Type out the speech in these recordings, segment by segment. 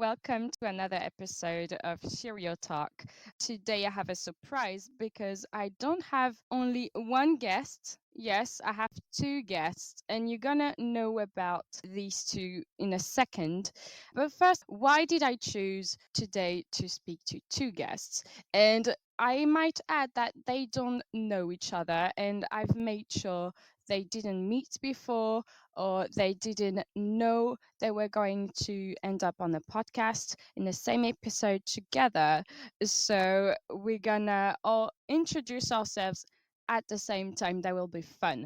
welcome to another episode of Sheerio Talk. Today I have a surprise because I don't have only one guest. Yes, I have two guests, and you're gonna know about these two in a second. But first, why did I choose today to speak to two guests? And I might add that they don't know each other, and I've made sure they didn't meet before or they didn't know they were going to end up on a podcast in the same episode together. So we're gonna all introduce ourselves at the same time. That will be fun.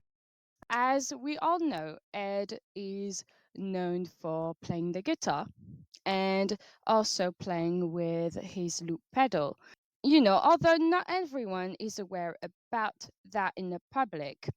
As we all know, Ed is known for playing the guitar and also playing with his loop pedal. Although not everyone is aware about that in the public,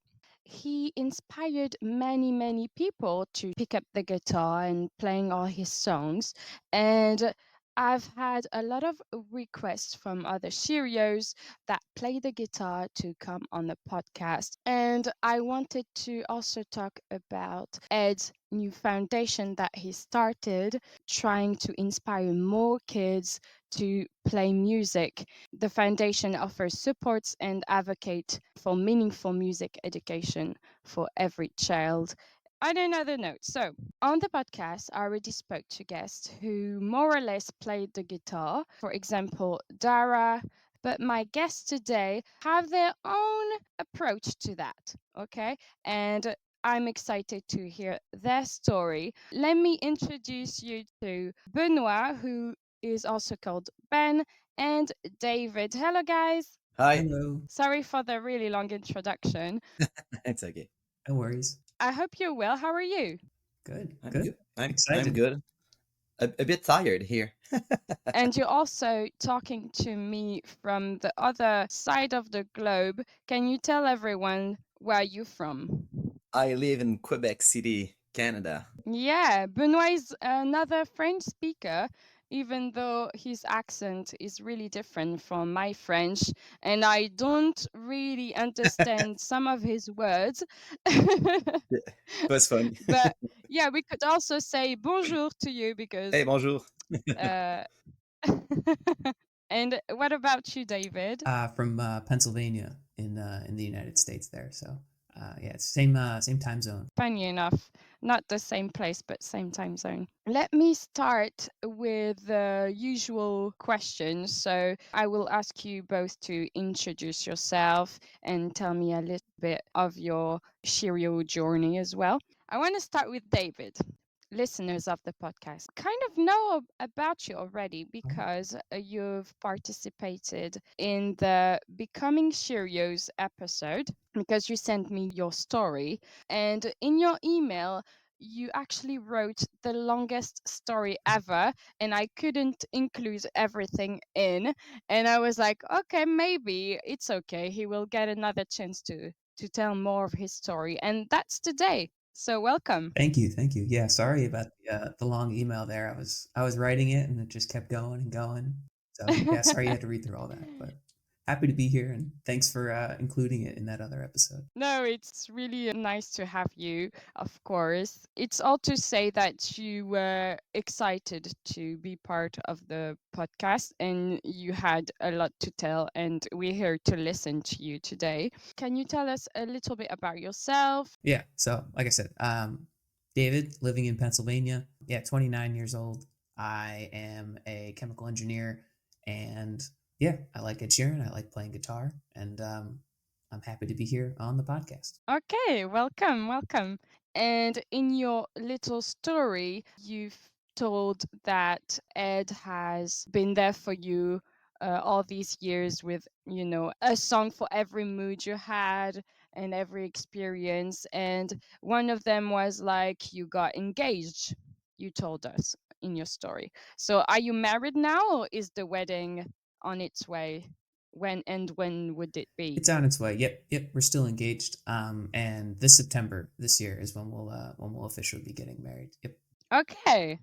he inspired many people to pick up the guitar and playing all his songs. And I've had a lot of requests from other Sheerios that play the guitar to come on the podcast. And I wanted to also talk about Ed's new foundation that he started, trying to inspire more kids to play music. The foundation offers supports and advocate for meaningful music education for every child. On another note, so on the podcast, I already spoke to guests who more or less played the guitar, for example, Dara, but my guests today have their own approach to that, okay? And I'm excited to hear their story. Let me introduce you to Benoît, who is also called Ben, and David. Hello, guys. Hi, Hello. Sorry for the really long introduction. it's okay. No worries. I hope you're well. How are you? Good. I'm Good. good. I'm Excited. good. A bit tired here. And you're also talking to me from the other side of the globe. Can you tell everyone where you're from? I live in Quebec City, Canada. Yeah, Benoit is another French speaker, even though his accent is really different from my French, and I don't really understand some of his words. It was funny. But yeah, we could also say bonjour to you because. Hey, bonjour. Uh, and what about you, David? From Pennsylvania in the United States there. So yeah, same time zone. Funny enough, not the same place, but same time zone. Let me start with the usual questions. So I will ask you both to introduce yourself and tell me a little bit of your Sheerio journey as well. I want to start with David. Listeners of the podcast kind of know about you already because you've participated in the Becoming Cheerios episode because you sent me your story. And in your email, you actually wrote the longest story ever, and I couldn't include everything in. And I was like, okay, maybe it's okay. He will get another chance to tell more of his story. And that's today. So welcome. Thank you. Thank you. Yeah. Sorry about the long email there. I was writing it and it just kept going and going. So yeah, sorry you had to read through all that, but happy to be here and thanks for including it in that other episode. No, it's really nice to have you, of course. It's all to say that you were excited to be part of the podcast and you had a lot to tell, and we're here to listen to you today. Can you tell us a little bit about yourself? Yeah. So like I said, David, living in Pennsylvania. Yeah, 29 years old. I am a chemical engineer, and yeah, I like Ed Sheeran. I like playing guitar, and I'm happy to be here on the podcast. Okay, welcome. And in your little story, you've told that Ed has been there for you all these years with, a song for every mood you had and every experience. And one of them was like you got engaged, you told us in your story. So are you married now, or is the wedding on its way? When would it be? It's on its way. Yep. We're still engaged. And this September this year is when we'll officially be getting married. Yep. Okay,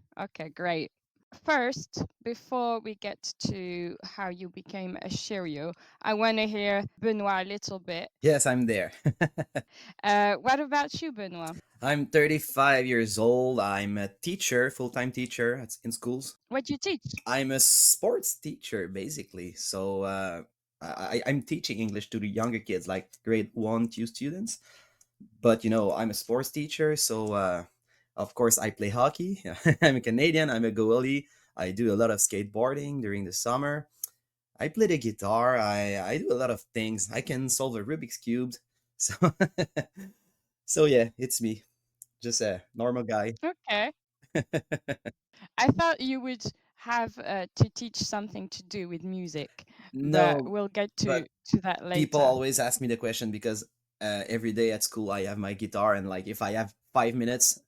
great. First, before we get to how you became a Sheerio, I want to hear Benoit a little bit. Yes, I'm there. What about you, Benoit? I'm 35 years old. I'm a teacher, full-time teacher in schools. What do you teach? I'm a sports teacher, basically. So I'm teaching English to the younger kids, like grade 1, 2 students. But I'm a sports teacher, so of course I play hockey. I'm a Canadian. I'm a goalie. I do a lot of skateboarding during the summer. I play the guitar. I do a lot of things. I can solve a Rubik's cube. So so yeah, it's me, just a normal guy. Okay. I thought you would have to teach something to do with music, but No, we'll get but to that people later. always ask me the question because every day at school I have my guitar, and like if I have 5 minutes,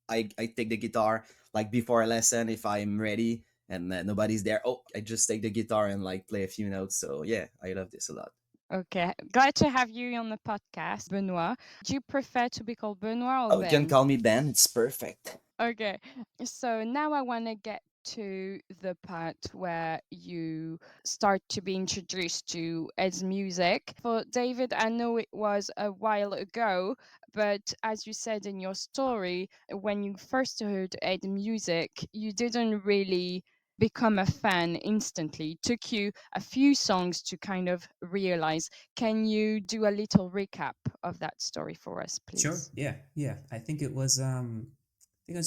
I take the guitar like before a lesson if I'm ready and nobody's there. Oh, I just take the guitar and like play a few notes. So yeah, I love this a lot. Okay, glad to have you on the podcast, Benoît. Do you prefer to be called Benoît or Oh, you can Ben? call me Ben. It's perfect. Okay, so now I want to get to the part where you start to be introduced to Ed's music. For David, I know it was a while ago, but as you said in your story, when you first heard Ed music, you didn't really become a fan instantly. It took you a few songs to kind of realize. Can you do a little recap of that story for us, Sure. please? Yeah. Yeah. I think it was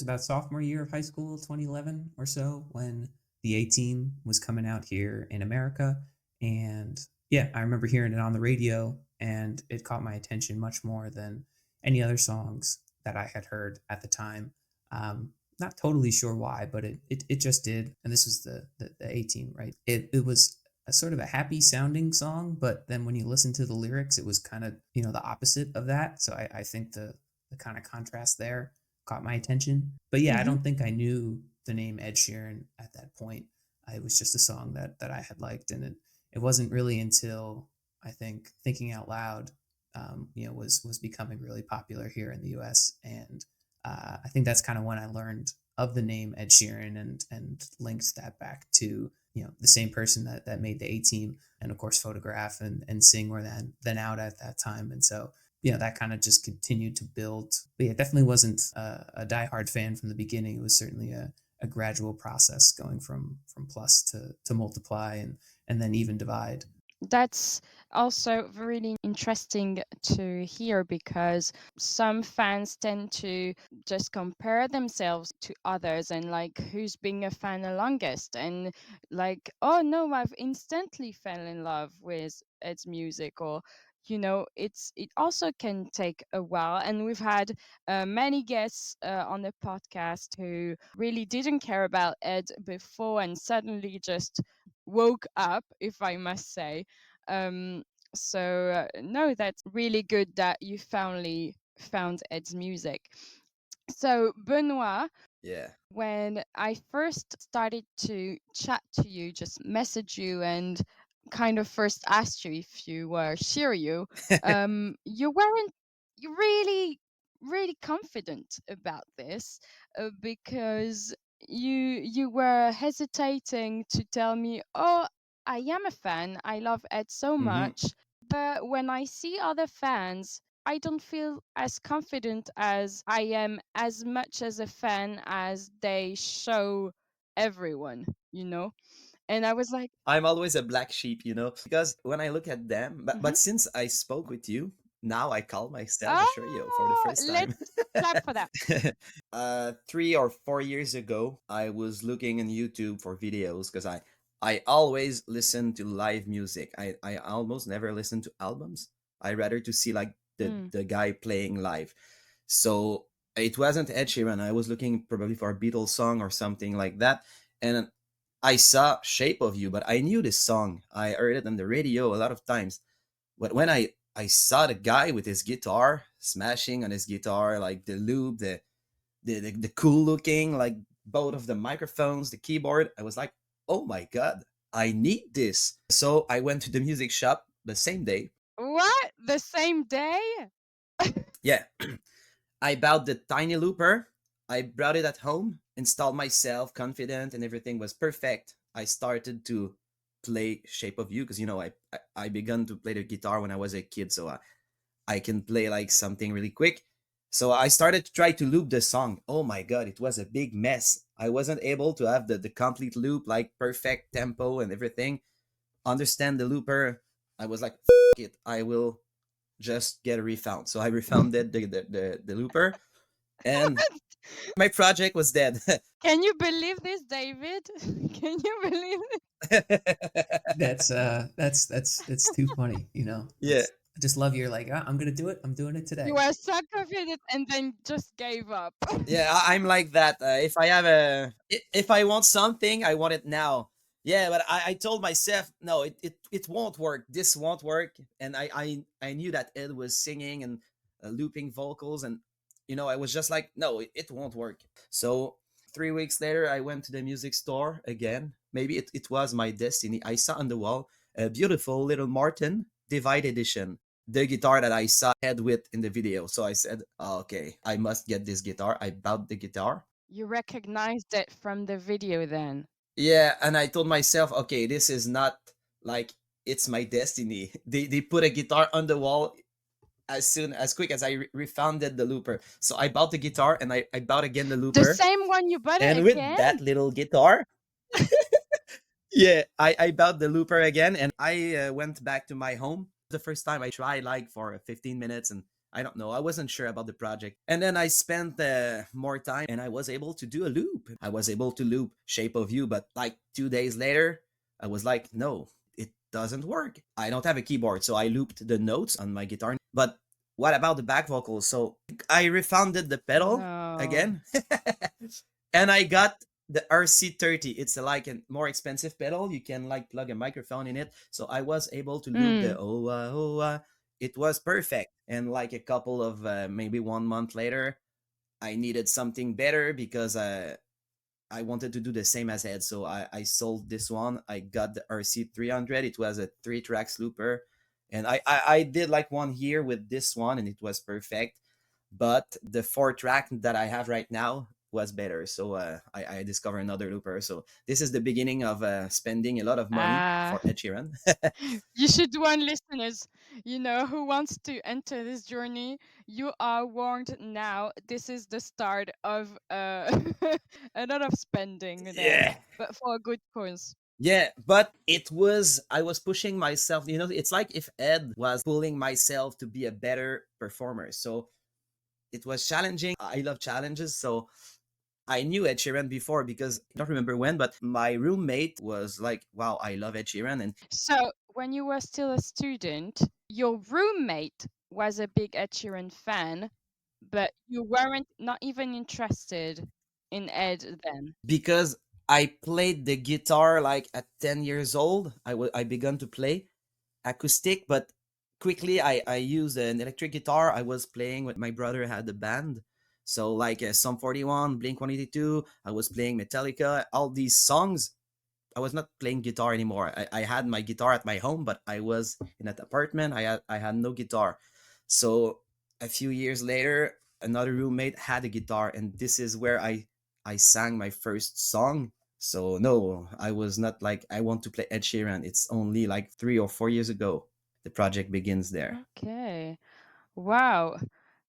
about sophomore year of high school, 2011 or so, when the A Team was coming out here in America. And yeah, I remember hearing it on the radio, and it caught my attention much more than any other songs that I had heard at the time. Not totally sure why, but it just did. And this was the A Team, right? It was a sort of a happy sounding song, but then when you listen to the lyrics, it was kind of, the opposite of that. So I think the kind of contrast there caught my attention. But yeah, I Mm-hmm. don't think I knew the name Ed Sheeran at that point. It was just a song that I had liked, and it wasn't really until I think Thinking Out Loud, was becoming really popular here in the U.S. And I think that's kind of when I learned of the name Ed Sheeran and linked that back to the same person that made the A Team, and of course Photograph and Sing were then out at that time. And so that kind of just continued to build. But yeah, it definitely wasn't a diehard fan from the beginning. It was certainly a gradual process going from plus to multiply and then even divide. That's also really interesting to hear because some fans tend to just compare themselves to others and like who's been a fan the longest and like, oh no, I've instantly fell in love with Ed's music, or it also can take a while, and we've had many guests on the podcast who really didn't care about Ed before and suddenly just woke up, if I must say. um, no, that's really good that you finally found Ed's music. So Benoit, Yeah. when I first started to chat to you, just message you and kind of first asked you if you were Sheerio, you weren't really, really confident about this because you were hesitating to tell me, oh, I am a fan. I love Ed so hmm much. But when I see other fans, I don't feel as confident as I am as much as a fan as they show everyone. And I was like, I'm always a black sheep, because when I look at them, but mhm. since I spoke with you, now I call myself a Sheerio for the Oh, first time. let's clap for that. 3 or 4 years ago, I was looking on YouTube for videos because I always listen to live music. I almost never listen to albums. I rather to see like the Mm. the guy playing live. So it wasn't Ed Sheeran. I was looking probably for a Beatles song or something like that, and I saw Shape of You, but I knew this song. I heard it on the radio a lot of times. But when I saw the guy with his guitar smashing on his guitar, like the loop, the cool looking, like both of the microphones, the keyboard, I was like, oh my god, I need this. So I went to the music shop the same day. What? The same day? Yeah, I bought the tiny looper. I brought it at home, installed myself, confident, and everything was perfect. I started to play Shape of You because I began to play the guitar when I was a kid, so I can play like something really quick. So I started to try to loop the song. Oh my god, it was a big mess. I wasn't able to have the complete loop, like perfect tempo and everything. Understand the looper. I was like, it, I will just get a refound. So I refounded the looper, and my project was dead. Can you believe this, David? Can you believe it? That's too funny. You know, Yeah. that's I just love your like. "Ah, I'm gonna do it. I'm doing it You today." were so confident and then just gave up. Yeah, I'm like that. If I have if I want something, I want it now. Yeah, but I told myself, no, it won't work. This won't work. And I knew that Ed was singing and looping vocals, and I was just like, no, it won't work. So 3 weeks later, I went to the music store again. Maybe it was my destiny. I saw on the wall a beautiful little Martin Divide Edition, the guitar that I saw Ed with in the video. So I said, oh, okay, I must get this guitar. I bought the guitar. You recognized it from the video then. Yeah, and I told myself, okay, this is not like it's my destiny. They put a guitar on the wall as quick as I refounded the looper. So I bought the guitar and I bought again the The looper. same one you bought it And with again? that little guitar, yeah, I bought the looper again and I went back to my home. The first time I tried like for 15 minutes, and I don't know, I wasn't sure about the project. And then I spent more time and I was able to do a loop. I was able to loop Shape of You, but like 2 days later, I was like, no, it doesn't work. I don't have a keyboard, so I looped the notes on my guitar. But what about the back vocals? So I refounded the pedal No. again and I got the RC30. It's like a more expensive pedal. You can like plug a microphone in it. So I was able to loop the Mm. it was perfect. And like a couple of maybe 1 month later, I needed something better because I wanted to do the same as Ed. So I sold this one. I got the RC300. It was a 3 tracks looper. And I did like one here with this one and it was perfect. But the 4 track that I have right now was better. So I discovered another looper. So this is the beginning of spending a lot of money Ah. for Ed Sheeran. You should warn listeners, who wants to enter this journey. You are warned now. This is the start of a lot of spending then, Yeah. but for a good cause. Yeah, but I was pushing myself. It's like if Ed was pulling myself to be a better performer. So it was challenging. I love challenges. So I knew Ed Sheeran before because I don't remember when, but my roommate was like, wow, I love Ed Sheeran. And So, when you were still a student, your roommate was a big Ed Sheeran fan, but you weren't not even interested in Ed then. because I played the guitar like at 10 years old, I began to play acoustic, but quickly I used an electric guitar. I was playing with my brother had a band. So like Sum 41, Blink 182, I was playing Metallica, all these songs. I was not playing guitar anymore. I had my guitar at my home, but I was in an apartment. I had no guitar. So a few years later, another roommate had a guitar, and this is where I sang my first song. So no, I was not like I want to play Ed Sheeran. It's only like 3 or 4 years ago. The project begins there. Okay. Wow.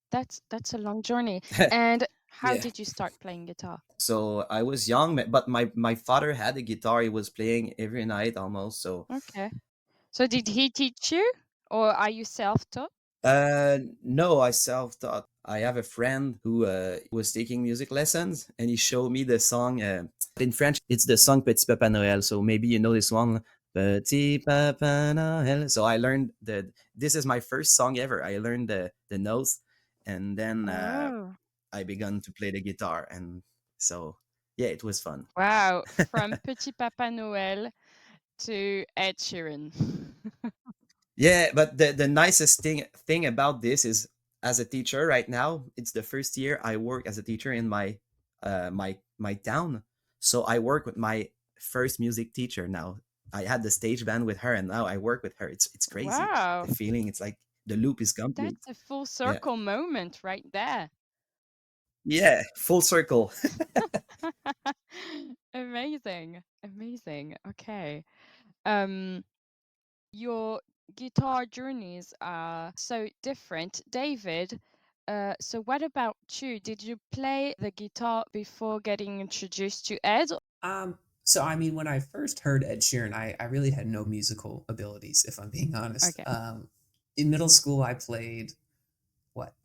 That's a long journey. And how Yeah. did you start playing guitar? So I was young, but my father had a guitar. He was playing every night almost. So Okay. So did he teach you or are you self-taught? no, I self-taught. I have a friend who was taking music lessons, and he showed me the song. In French, it's the song Petit Papa Noël. So maybe you know this one, Petit Papa Noël. So I learned the. This is my first song ever. I learned the notes, and then Oh. I began to play the guitar, and so yeah, it was fun. Wow. From Petit Papa Noël to Ed Sheeran. Yeah, but the nicest thing about this is as a teacher right now, it's the first year I work as a teacher in my town. So I work with my first music teacher now. I had the stage band with her and now I work with her. It's crazy. Wow. The feeling it's like the loop is complete. That's a full Yeah. circle moment right there. Yeah, full circle. Amazing. Amazing. Okay. Um your guitar journeys are so different. David, So what about you? Did you play the guitar before getting introduced to Ed? So I mean, when I first heard Ed Sheeran, I really had no musical abilities, if I'm being honest. Okay. In middle school, I played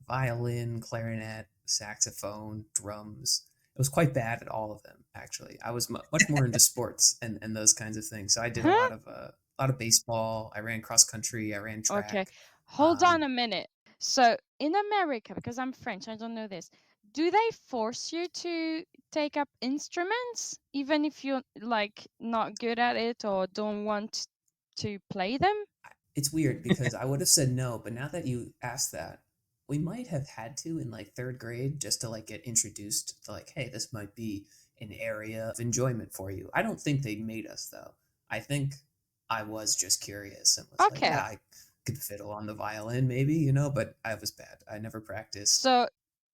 violin, clarinet, saxophone, drums. I was quite bad at all of them, actually. I was much more into sports and those kinds of things. So I did Huh? a lot of baseball. I ran cross country. I ran Okay. track. Hold on Um, a minute. So in America, because I'm French, I don't know this. Do they force you to take up instruments even if you're like not good at it or don't want to play them? it's weird because I would have said no, but now that you asked that, we might have had to in like third grade just to like get introduced to like, hey, this might be an area of enjoyment for you. I don't think they made us though. I think I was just curious and was like, yeah, Okay. I could fiddle on the violin maybe, but I was bad. I never practiced. So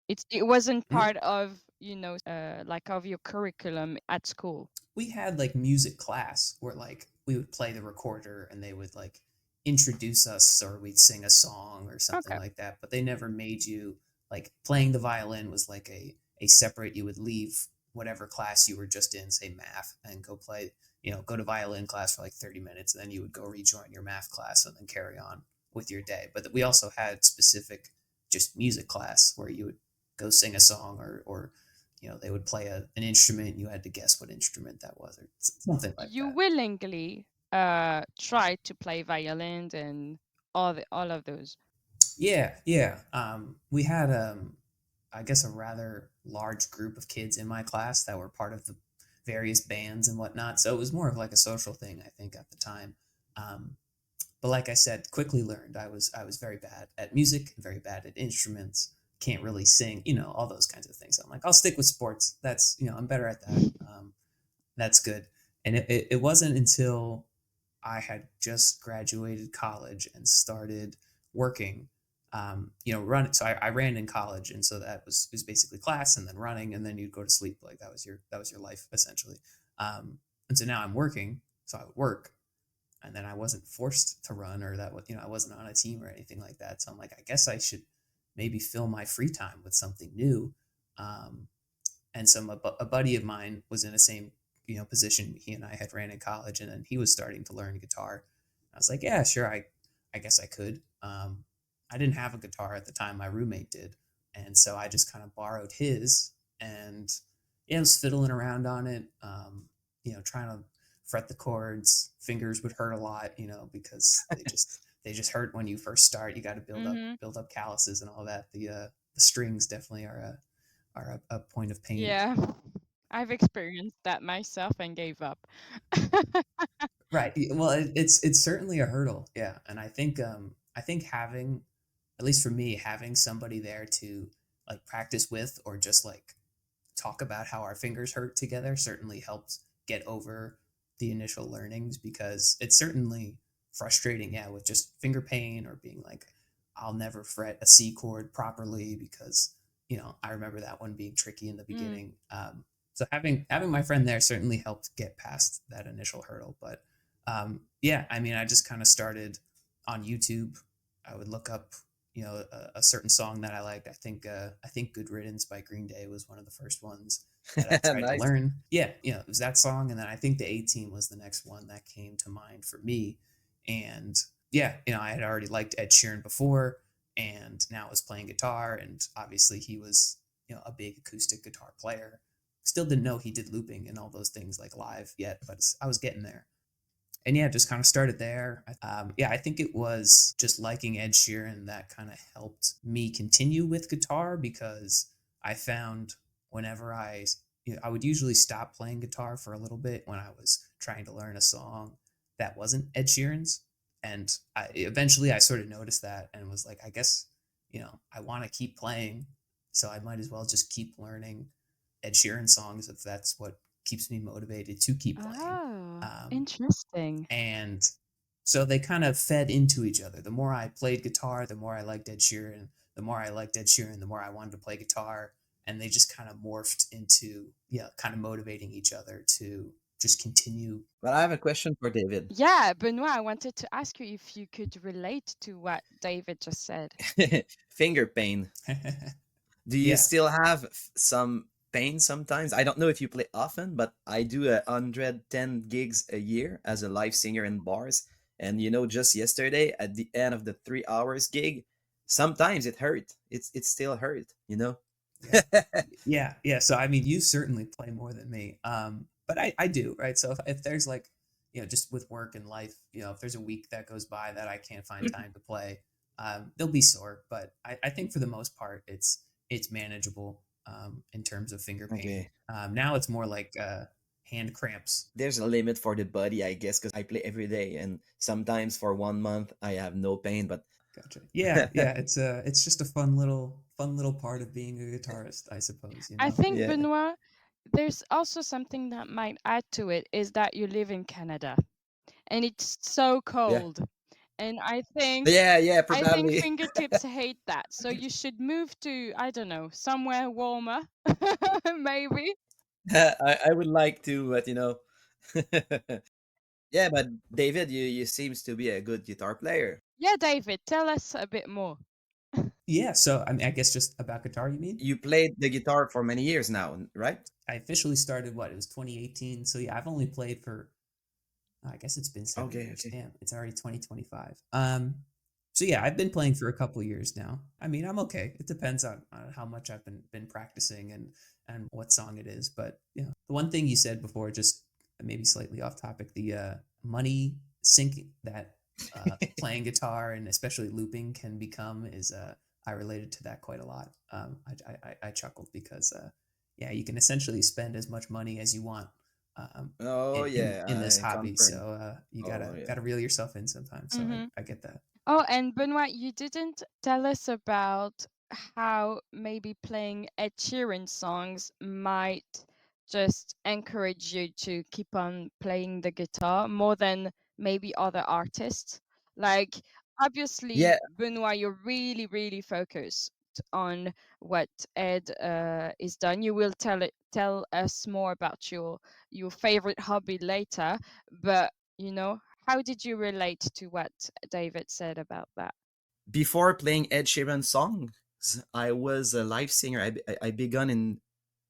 it wasn't Mm, part of, like of your curriculum at school. we had like music class where like we would play the recorder and they would like introduce us or we'd sing a song or something Okay. like that, but they never made you like playing the violin was like a separate, you would leave whatever class you were just in, say math, and go play, go to violin class for like 30 minutes and then you would go rejoin your math class and then carry on with your day. But we also had specific just music class where you would go sing a song or they would play an instrument and you had to guess what instrument that was or something like You that. willingly tried to play violin and all of those. Yeah, yeah. We had I guess a rather large group of kids in my class that were part of the various bands and whatnot, so it was more of like a social thing, I think, at the time. um, but like I said, quickly learned I was very bad at music, very bad at instruments, can't really sing, all those kinds of things. So I'm like, I'll stick with sports. That's, I'm better at that. That's good. And it wasn't until I had just graduated college and started working, run. So I ran in college, and so it was basically class and then running, and then you'd go to sleep. Like that was your life essentially. And so now I'm working, so I would work, and then I wasn't forced to run or that was, I wasn't on a team or anything like that. So I'm like, I guess I should maybe fill my free time with something new. Um, and so a buddy of mine was in the same position he and I had ran in college, and then he was starting to learn guitar. I was like, yeah, sure, I guess I could. I didn't have a guitar at the time, my roommate did, and so I just kind of borrowed his, and yeah, I was fiddling around on it, trying to fret the chords. Fingers would hurt a lot, because they just hurt when you first start. You got to build up Mm-hmm. build up calluses and all that. The strings definitely are a point of pain. Yeah. I've experienced that myself and gave up. Right. Well, it's certainly a hurdle. Yeah, and I think having, at least for me, having somebody there to like practice with or just like talk about how our fingers hurt together certainly helps get over the initial learnings, because it's certainly frustrating, yeah, with just finger pain or being like, I'll never fret a C chord properly because, I remember that one being tricky in the Mm. beginning. So having my friend there certainly helped get past that initial hurdle. But yeah, I mean, I just kind of started on YouTube. I would look up, a certain song that I liked. I think "Good Riddance" by Green Day was one of the first ones that I tried to Nice. learn. Yeah, it was that song, and then I think the A-Team was the next one that came to mind for me. And yeah, I had already liked Ed Sheeran before, and now I was playing guitar, and obviously he was, a big acoustic guitar player. Still didn't know he did looping and all those things like live yet, but I was getting there. And yeah, just kind of started there. Yeah, I think it was just liking Ed Sheeran that kind of helped me continue with guitar, because I found whenever I would usually stop playing guitar for a little bit when I was trying to learn a song that wasn't Ed Sheeran's. And eventually I sort of noticed that and was like, I guess, I want to keep playing. So I might as well just keep learning Ed Sheeran songs if that's what keeps me motivated to keep playing. Oh, Um, interesting. and so they kind of fed into each other. The more I played guitar, the more I liked Ed Sheeran. The more I liked Ed Sheeran, the more I wanted to play guitar. And they just kind of morphed into, yeah, kind of motivating each other to just continue. But I have a question for David. Yeah, Benoit, I wanted to ask you if you could relate to what David just said. Finger pain. Do you Yeah. still have some pain sometimes? I don't know if you play often, but I do 110 gigs a year as a live singer in bars. And just yesterday at the end of the 3 hours gig, sometimes it hurt. It still hurt. Yeah. Yeah. So I mean, you certainly play more than me. But I do, right? So if there's like, just with work and life, if there's a week that goes by that I can't find time to play, they'll be sore. But I think for the most part, it's manageable in terms of finger pain. Okay. Now it's more like hand cramps. There's a limit for the body, I guess, because I play every day, and sometimes for 1 month I have no pain, but Gotcha. Yeah. It's just a fun little part of being a guitarist, I suppose. I think, yeah, Benoit, there's also something that might add to it is that you live in Canada and it's so yeah, cold. And yeah, I think probably. fingertips hate that. So you should move to, I don't know, somewhere warmer, maybe. I would like to, but yeah, but David, you seems to be a good guitar player. Yeah, David, tell us a bit more. Yeah. So I mean, I guess just about guitar, you mean? You played the guitar for many years now, right? I officially started what? It was 2018. So yeah, I've only played for I guess it's been 7 Okay, years. okay. Damn, it's already 2025. So yeah, I've been playing for a couple years now. I mean, I'm okay. It depends on how much I've been practicing and what song it is. But the one thing you said before, just maybe slightly off topic, the money sink that playing guitar and especially looping can become is I related to that quite a lot. I chuckled because yeah, you can essentially spend as much money as you want Oh in this yeah, I hobby. confirm. So you Oh yeah. gotta reel yourself in sometimes. So Hmm. I get that. Oh, and Benoit, you didn't tell us about how maybe playing Ed Sheeran songs might just encourage you to keep on playing the guitar more than maybe other artists. Like, obviously, Yeah, Benoit, you're really, really focused on what Ed is done. You will tell us more about your favorite hobby later, but you know, how did you relate to what David said about that? before playing Ed Sheeran songs, I was a live singer. I begun in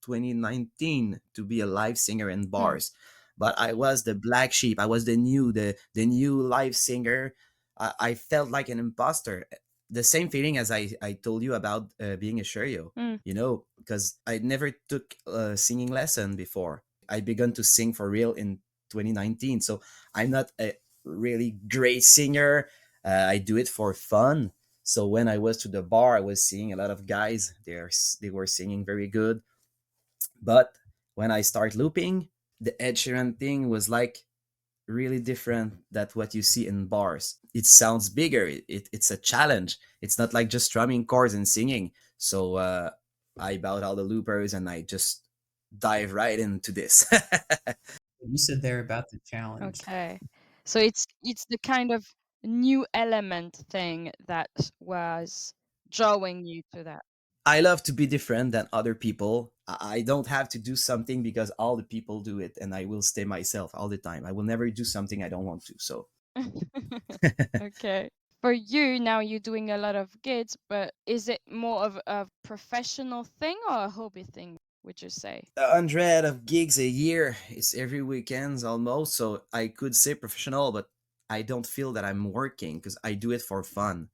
2019 to be a live singer in Mm, bars, but I was the black sheep. I was the new live singer. I felt like an imposter. The same feeling as I told you about being a Sheerio, mm. because I never took a singing lesson before. I began to sing for real in 2019. So I'm not a really great singer. I do it for fun. So when I was to the bar, I was seeing a lot of guys. They were singing very good. But when I start looping, the Ed Sheeran thing was like really different than what you see in bars. It sounds bigger. It's a challenge. It's not like just strumming chords and singing. So I bowed all the loopers and I just dive right into this. You said there about the challenge. Okay. So it's the kind of new element thing that was drawing you to that. I love to be different than other people. I don't have to do something because all the people do it, and I will stay myself all the time. I will never do something I don't want to. So Okay. For you now, you're doing a lot of gigs, but is it more of a professional thing or a hobby thing, would you say? 100 of gigs a year. It's every weekends almost. So I could say professional, but I don't feel that I'm working because I do it for fun.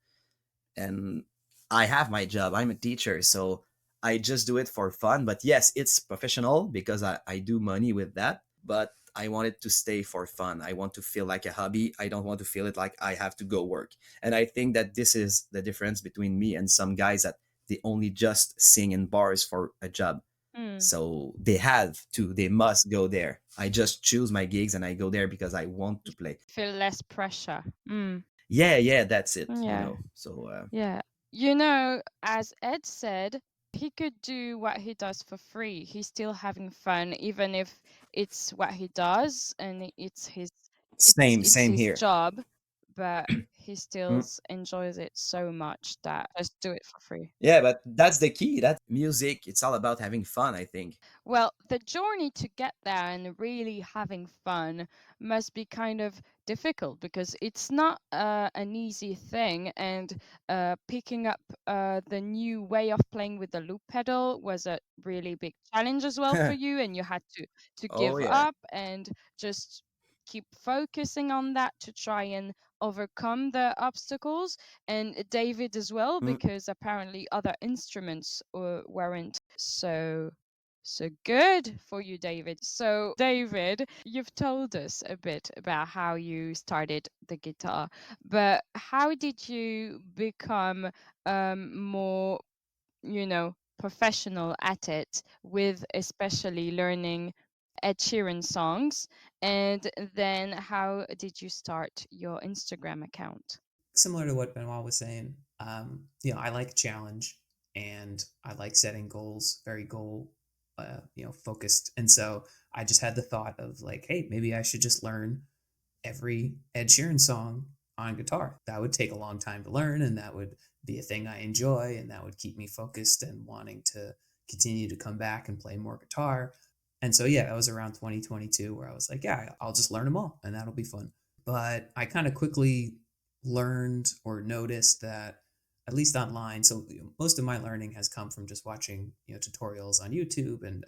And I have my job. I'm a teacher, so I just do it for fun. But yes, it's professional because I do money with that. But I want it to stay for fun. I want to feel like a hobby. I don't want to feel it like I have to go work. And I think that this is the difference between me and some guys that they only just sing in bars for a job. Mm. So they have to, they must go there. I just choose my gigs and I go there because I want to You play. feel less pressure. Mm. Yeah, that's it. Yeah. So Yeah. You know, as Ed said, he could do what he does for free. He's still having fun, even if it's what he does and it's his same it's same his here. job, but he still Mm. enjoys it so much that just do it for free. Yeah, but that's the key. That music, it's all about having fun, I think. Well, the journey to get there and really having fun must be kind of difficult because it's not an easy thing. And picking up the new way of playing with the loop pedal was a really big challenge as well for you. And you had to Oh give yeah. up and just keep focusing on that to try and overcome the obstacles. And David as well, Mm. because apparently other instruments weren't so good for you, David. So, David, you've told us a bit about how you started the guitar, but how did you become more, professional at it, with especially learning Ed Sheeran songs? And then how did you start your Instagram account? Similar to what Benoit was saying, I like challenge and I like setting goals, very goal, focused. And so I just had the thought of like, hey, maybe I should just learn every Ed Sheeran song on guitar. That would take a long time to learn, and that would be a thing I enjoy, and that would keep me focused and wanting to continue to come back and play more guitar. And so, yeah, it was around 2022 where I was like, yeah, I'll just learn them all, and that'll be fun. But I kind of quickly learned or noticed that, at least online, so most of my learning has come from just watching tutorials on YouTube and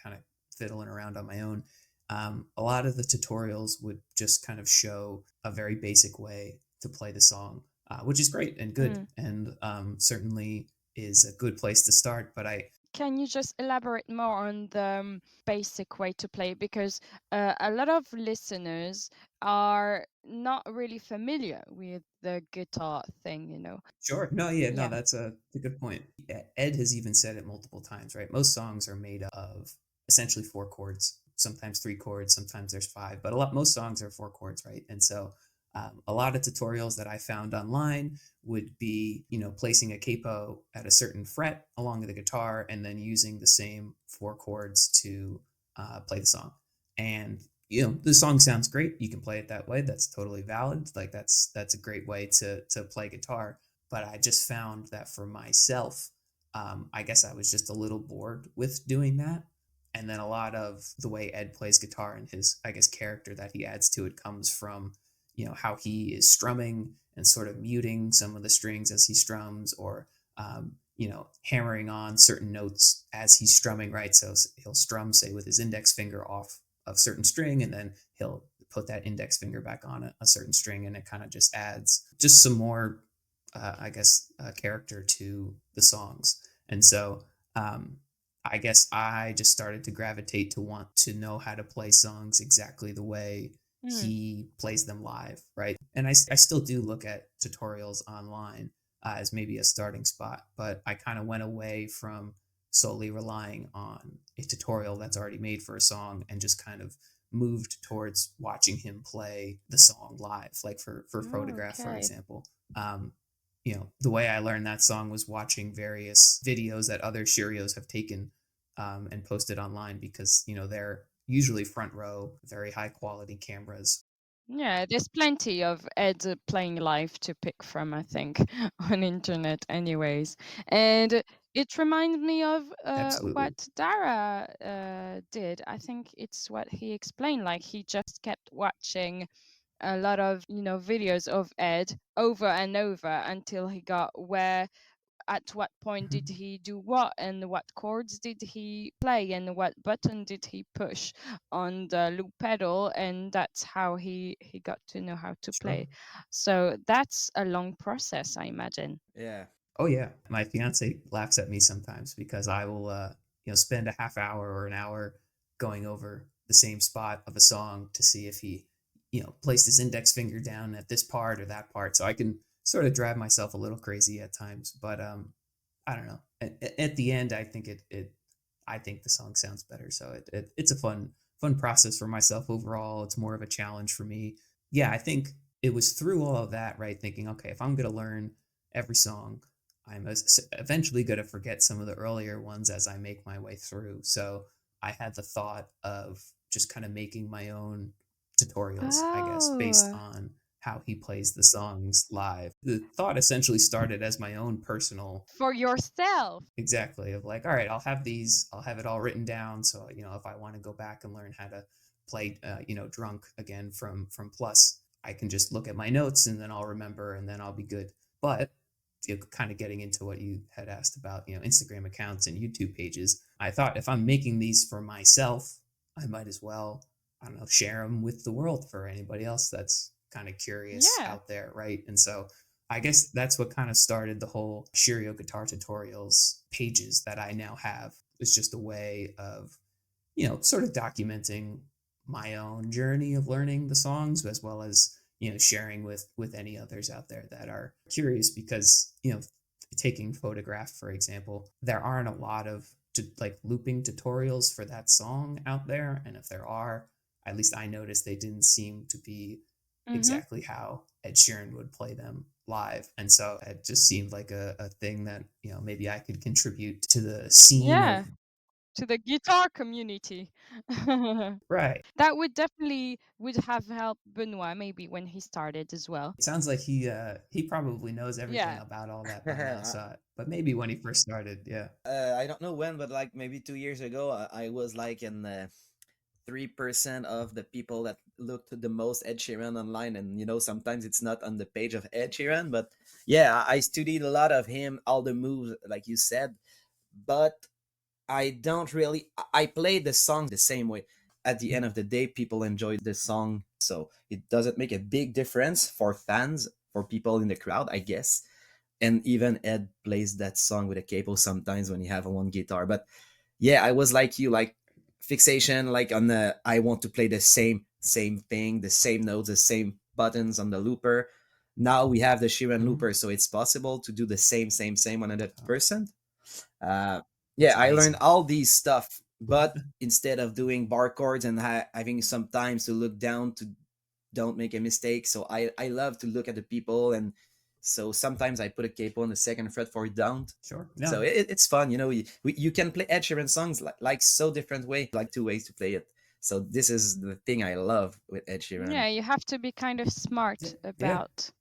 kind of fiddling around on my own. A lot of the tutorials would just kind of show a very basic way to play the song, which is great and good, Mm. and certainly is a good place to start. But Can you just elaborate more on the basic way to play? Because a lot of listeners are not really familiar with the guitar thing. sure, no, yeah, no, Yeah. that's a good point. Ed has even said it multiple times, right? Most songs are made of essentially four chords, sometimes three chords, sometimes there's five, but most songs are four chords, right? And so a lot of tutorials that I found online would be, placing a capo at a certain fret along the guitar and then using the same four chords to play the song. And the song sounds great. You can play it that way. That's totally valid. Like that's a great way to play guitar. But I just found that for myself, I guess I was just a little bored with doing that. And then a lot of the way Ed plays guitar and his, I guess, character that he adds to it comes from, how he is strumming and sort of muting some of the strings as he strums, or, hammering on certain notes as he's strumming, right? So he'll strum, say, with his index finger off of certain string, and then he'll put that index finger back on a certain string, and it kind of just adds just some more I guess, character to the songs. And so I guess I just started to gravitate to want to know how to play songs exactly the way Mm. he plays them live, right? And I still do look at tutorials online as maybe a starting spot, but I kind of went away from solely relying on a tutorial that's already made for a song and just kind of moved towards watching him play the song live, like for Oh, Photograph, for okay. example. Um, the way I learned that song was watching various videos that other Sheerios have taken and posted online, because, they're usually front row, very high quality cameras. Yeah, there's plenty of Ed playing live to pick from, I think, on internet anyways. And it reminds me of Absolutely. what Dara did. I think it's what he explained. Like he just kept watching a lot of, videos of Ed over and over until he got where at what point did Mhm. he do what and what chords did he play and what button did he push on the loop pedal, and that's how he got to know how to Sure. play. So that's a long process, I imagine. Yeah. Oh yeah, my fiance laughs at me sometimes because I will, spend a half hour or an hour going over the same spot of a song to see if he, placed his index finger down at this part or that part. So I can sort of drive myself a little crazy at times, but I don't know. At the end, I think I think the song sounds better. So it's a fun process for myself overall. It's more of a challenge for me. Yeah, I think it was through all of that, right? Thinking, okay, if I'm gonna learn every song, I'm eventually going to forget some of the earlier ones as I make my way through. So I had the thought of just kind of making my own tutorials, I guess, based Oh, on how he plays the songs live. The thought essentially started as my own personal For yourself. exactly of like, all right, I'll have these, I'll have it all written down. So, if I want to go back and learn how to play, drunk again from Plus, I can just look at my notes and then I'll remember and then I'll be good. But kind of getting into what you had asked about, Instagram accounts and YouTube pages, I thought if I'm making these for myself, I might as well, I don't know, share them with the world for anybody else that's kind of curious Yeah. out there, right? And so I guess that's what kind of started the whole Sheerio guitar tutorials pages that I now have. It's just a way of, sort of documenting my own journey of learning the songs as well as, sharing with any others out there that are curious because, taking photograph, for example, there aren't a lot of like looping tutorials for that song out there. And if there are, at least I noticed they didn't seem to be Mm-hmm. exactly how Ed Sheeran would play them live. And so it just seemed like a thing that, maybe I could contribute to the scene Yeah. of. To the guitar community. Right. That would definitely would have helped Benoit maybe when he started as well. It sounds like he probably knows everything Yeah. about all that by now. So, but maybe when he first started, yeah. I don't know when, but like maybe 2 years ago, I was like in 3% of the people that looked the most Ed Sheeran online, and sometimes it's not on the page of Ed Sheeran, but yeah, I studied a lot of him, all the moves, like you said, but I don't really. I play the songs the same way. At the end of the day, people enjoy the song, so it doesn't make a big difference for fans, for people in the crowd, I guess. And even Ed plays that song with a capo sometimes when you have one guitar. But yeah, I was like you, like fixation, like on the I want to play the same thing, the same notes, the same buttons on the looper. Now we have the Sheeran Mhm. looper, so it's possible to do the same 100%. Uh, That's yeah, I learned amazing. all these stuff, but instead of doing bar chords and having some times to look down to don't make a mistake, so I love to look at the people, and so sometimes I put a capo on the second fret for down. Sure. So No. it's fun, you can play Ed Sheeran songs like so different way, like two ways to play it. So this is the thing I love with Ed Sheeran. Yeah, you have to be kind of smart Yeah. about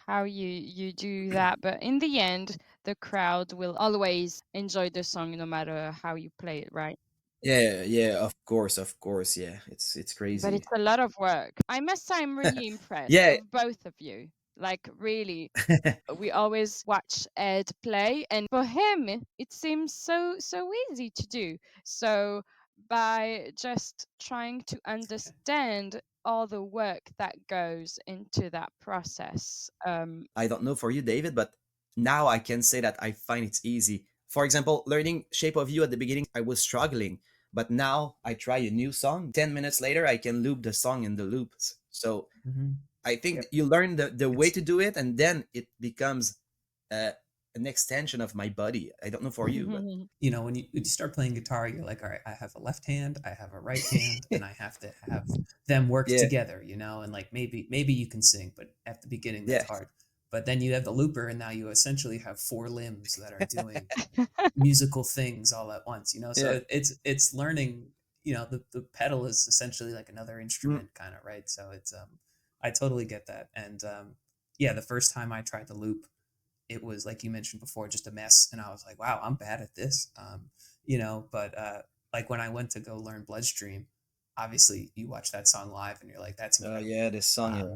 how you do that, but in the end, the crowd will always enjoy the song no matter how you play it, right? Yeah, of course, yeah, it's But crazy. it's a lot of work. I must say I'm really impressed Yeah. of both of you. Like really, we always watch Ed play, and for him, it seems so easy to do. So by just trying to understand all the work that goes into that process, I don't know for you, David, but now I can say that I find it's easy. For example, learning Shape of You at the beginning, I was struggling, but now I try a new song. 10 minutes later, I can loop the song in the loops. So Hmm. I think Yep. you learn the way It's to do it, and then it becomes uh, an extension of my body. I don't know for you, but when you start playing guitar, you're like, all right, I have a left hand, I have a right hand, and I have to have them work yeah, together, and like maybe you can sing, but at the beginning that's yeah, hard. But then you have the looper, and now you essentially have four limbs that are doing musical things all at once. So yeah. it's learning. The pedal is essentially like another Mm. instrument, kind of, right? So it's I totally get that, and yeah, the first time I tried to loop, it was like you mentioned before, just a mess, and I was like, wow, I'm bad at this. But like when I went to go learn Bloodstream, obviously you watch that song live and you're like, that's incredible. Yeah, this song, yeah.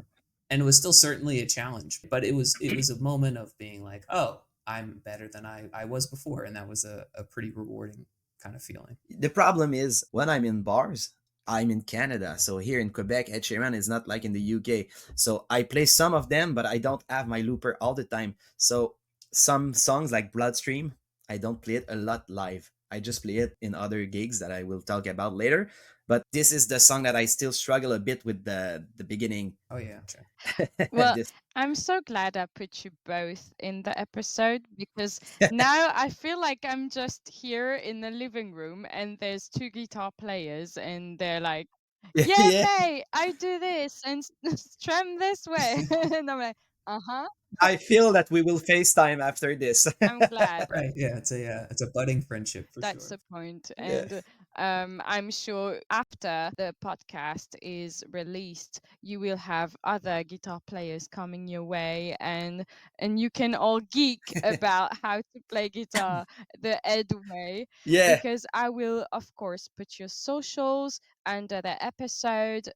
And it was still certainly a challenge, but it was a moment of being like, oh, I'm better than I was before, and that was a pretty rewarding kind of feeling. The problem is when I'm in bars, I'm in Canada. So here in Quebec, Ed Sheeran is not like in the UK. So I play some of them, but I don't have my looper all the time. So some songs like Bloodstream, I don't play it a lot live. I just play it in other gigs that I will talk about later. But this is the song that I still struggle a bit with the beginning. Oh yeah, sure. Well, this I'm so glad I put you both in the episode because now I feel like I'm just here in the living room and there's two guitar players and they're like, "Yeah, yeah, mate, I do this and strum this way." And I'm like, "Uh-huh, I feel that we will FaceTime after this. I'm glad." Right, yeah, it's a budding friendship for That's sure. the point. Yeah. And I'm sure after the podcast is released, you will have other guitar players coming your way, and you can all geek about how to play guitar the Ed way. Yeah. Because I will, of course, put your socials under the episode,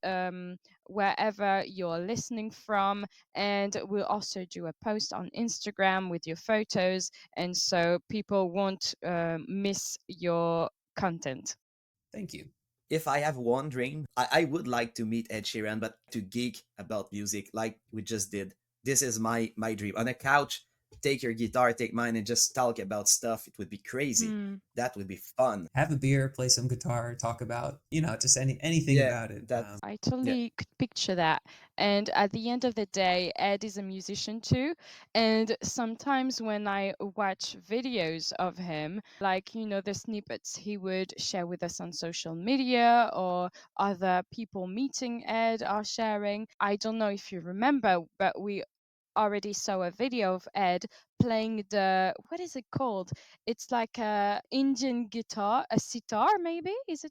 wherever you're listening from, and we'll also do a post on Instagram with your photos, and so people won't miss your content. Thank you. If I have one dream, I would like to meet Ed Sheeran, but to geek about music like we just did. This is my dream. On a couch, take your guitar, take mine, and just talk about stuff. It would be crazy. Mm. That would be fun. Have a beer, play some guitar, talk about, just anything Yeah, about it. that I yeah. totally could picture that. And at the end of the day, Ed is a musician too. And sometimes when I watch videos of him, like, the snippets he would share with us on social media, or other people meeting Ed are sharing, I don't know if you remember, but we already saw a video of Ed playing the, what is it called? It's like a Indian guitar, a sitar maybe? Is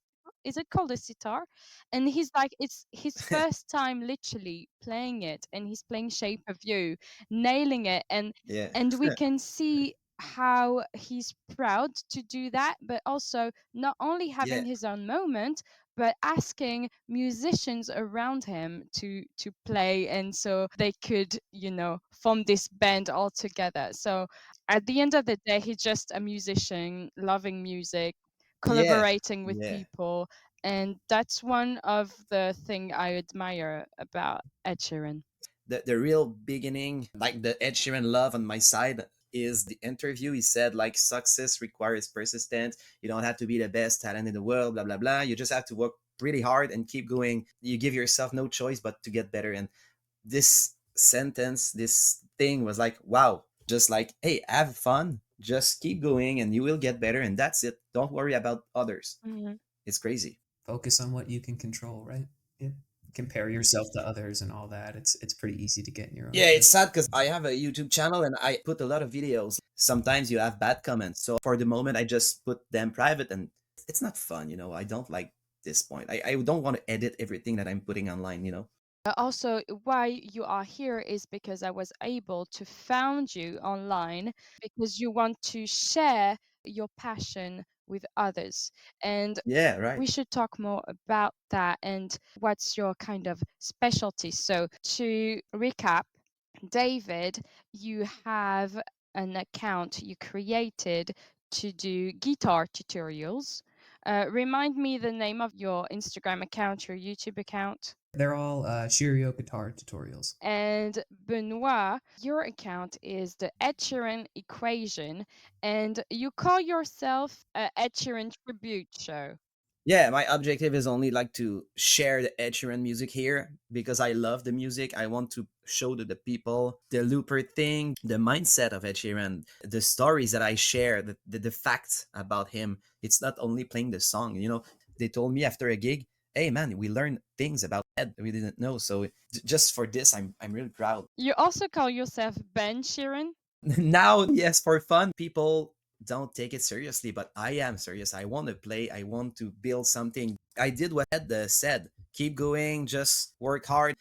it called a sitar? And he's like, it's his first time literally playing it, and he's playing Shape of You, nailing it, Yeah. and we can see how he's proud to do that, but also not only Yeah. having his own moment, but asking musicians around him to play, and so they could form this band all together. So at the end of the day, he's just a musician loving music, Yeah. collaborating with Yeah. people, and that's one of the thing I admire about Ed Sheeran. The real beginning, like the Ed Sheeran love on my side, is the interview. He said like success requires persistence. You don't have to be the best talent in the world, blah blah blah. You just have to work really hard and keep going. You give yourself no choice but to get better. And this sentence, this thing was like, wow, just like, hey, have fun, just keep going and you will get better. And that's it. Don't worry about others. Mhm. It's crazy. Focus on what you can control, right? Yeah. Compare yourself to others and all that. It's pretty easy to get in your own Yeah, head. it's sad because I have a YouTube channel and I put a lot of videos. Sometimes you have bad comments. So for the moment, I just put them private and it's not fun. I don't like this point. I don't want to edit everything that I'm putting online. Also, why you are here is because I was able to found you online because you want to share your passion with others. And Yeah, right. we should talk more about that and what's your kind of specialty. So, to recap, David, you have an account you created to do guitar tutorials. Remind me the name of your Instagram account, your YouTube account. They're all Sheerio guitar tutorials. And Benoît, your account is the Ed Sheeran Equation, and you call yourself a Ed Sheeran tribute show. Yeah, my objective is only like to share the Ed Sheeran music here because I love the music. I want to show to the people the looper thing, the mindset of Ed Sheeran, the stories that I share, the facts about him. It's not only playing the song. They told me after a gig, hey man, we learned things about Ed we didn't know. So just for this, I'm really proud. You also call yourself Ben Sheeran. Now, yes, for fun, people don't take it seriously, but I am serious. I want to play. I want to build something. I did what Ed said. Keep going. Just work hard.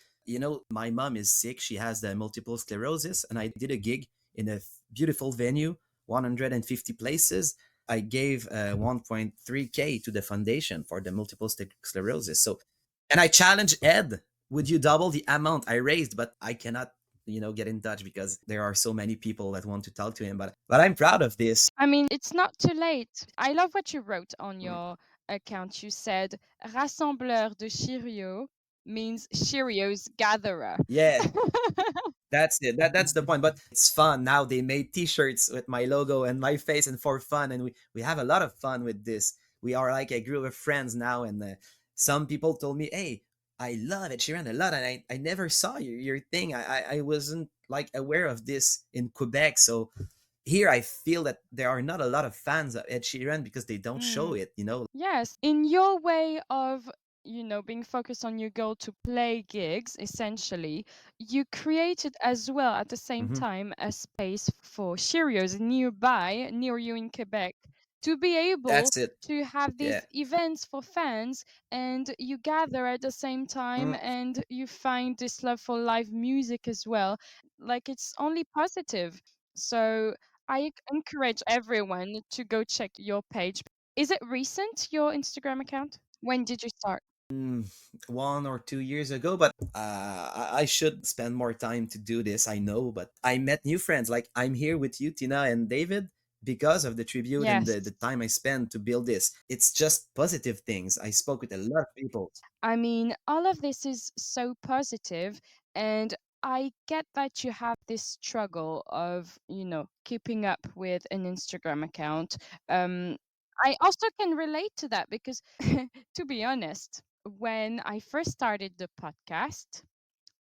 My mom is sick. She has the multiple sclerosis, and I did a gig in a beautiful venue, 150 places. I gave 1.3K to the foundation for the multiple sclerosis. So, and I challenged Ed, would you double the amount I raised? But I cannot get in touch because there are so many people that want to talk to him. But I'm proud of this. I mean, it's not too late. I love what you wrote on your account. You said Rassembleur de Sheerio means Sheerio's gatherer. Yeah, that's it. That's the point. But it's fun now. They made T-shirts with my logo and my face, and for fun, and we have a lot of fun with this. We are like a group of friends now, and some people told me, "Hey, I love Ed Sheeran a lot, and I never saw your thing. I wasn't like aware of this in Quebec, so." Here, I feel that there are not a lot of fans of Ed Sheeran because they don't show Mm. it. Yes, in your way of, being focused on your goal to play gigs, essentially, you created as well at the same Hmm. time a space for Cheerios nearby, near you in Quebec. to be able That's it. to have Yeah. these events for fans, and you gather at the same time Mm, and you find this love for live music as well. Like, it's only positive. So I encourage everyone to go check your page. Is it recent, your Instagram account? When did you start? mm, 1 or 2 years ago, but I should spend more time to do this. I know, but I met new friends. Like I'm here with you, Tina and David, because of the tribute and the Yes. time I spent to build this. It's just positive things. I spoke with a lot of people. I mean, all of this is so positive, and I get that you have this struggle of, keeping up with an Instagram account. Um, I also can relate to that because, to be honest, when I first started the podcast,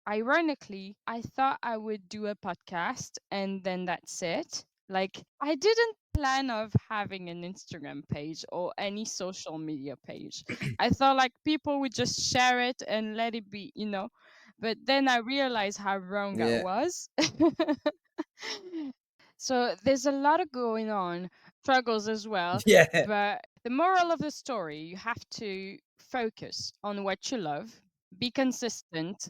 ironically, I thought I would do a podcast and then that's it. Like, I didn't plan of having an Instagram page or any social media page. I thought like people would just share it and let it be. But then I realized how wrong I Yeah. was. So there's a lot of going on, struggles as well. Yeah. But the moral of the story, you have to focus on what you love, be consistent,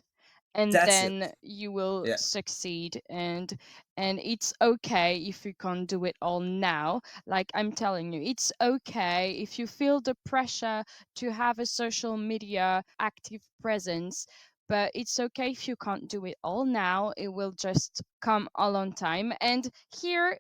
and That's it. then you will Yeah. succeed. And it's okay if you can't do it all now. Like, I'm telling you, it's okay if you feel the pressure to have a social media active presence, but it's okay if you can't do it all now. It will just come all on time. And here,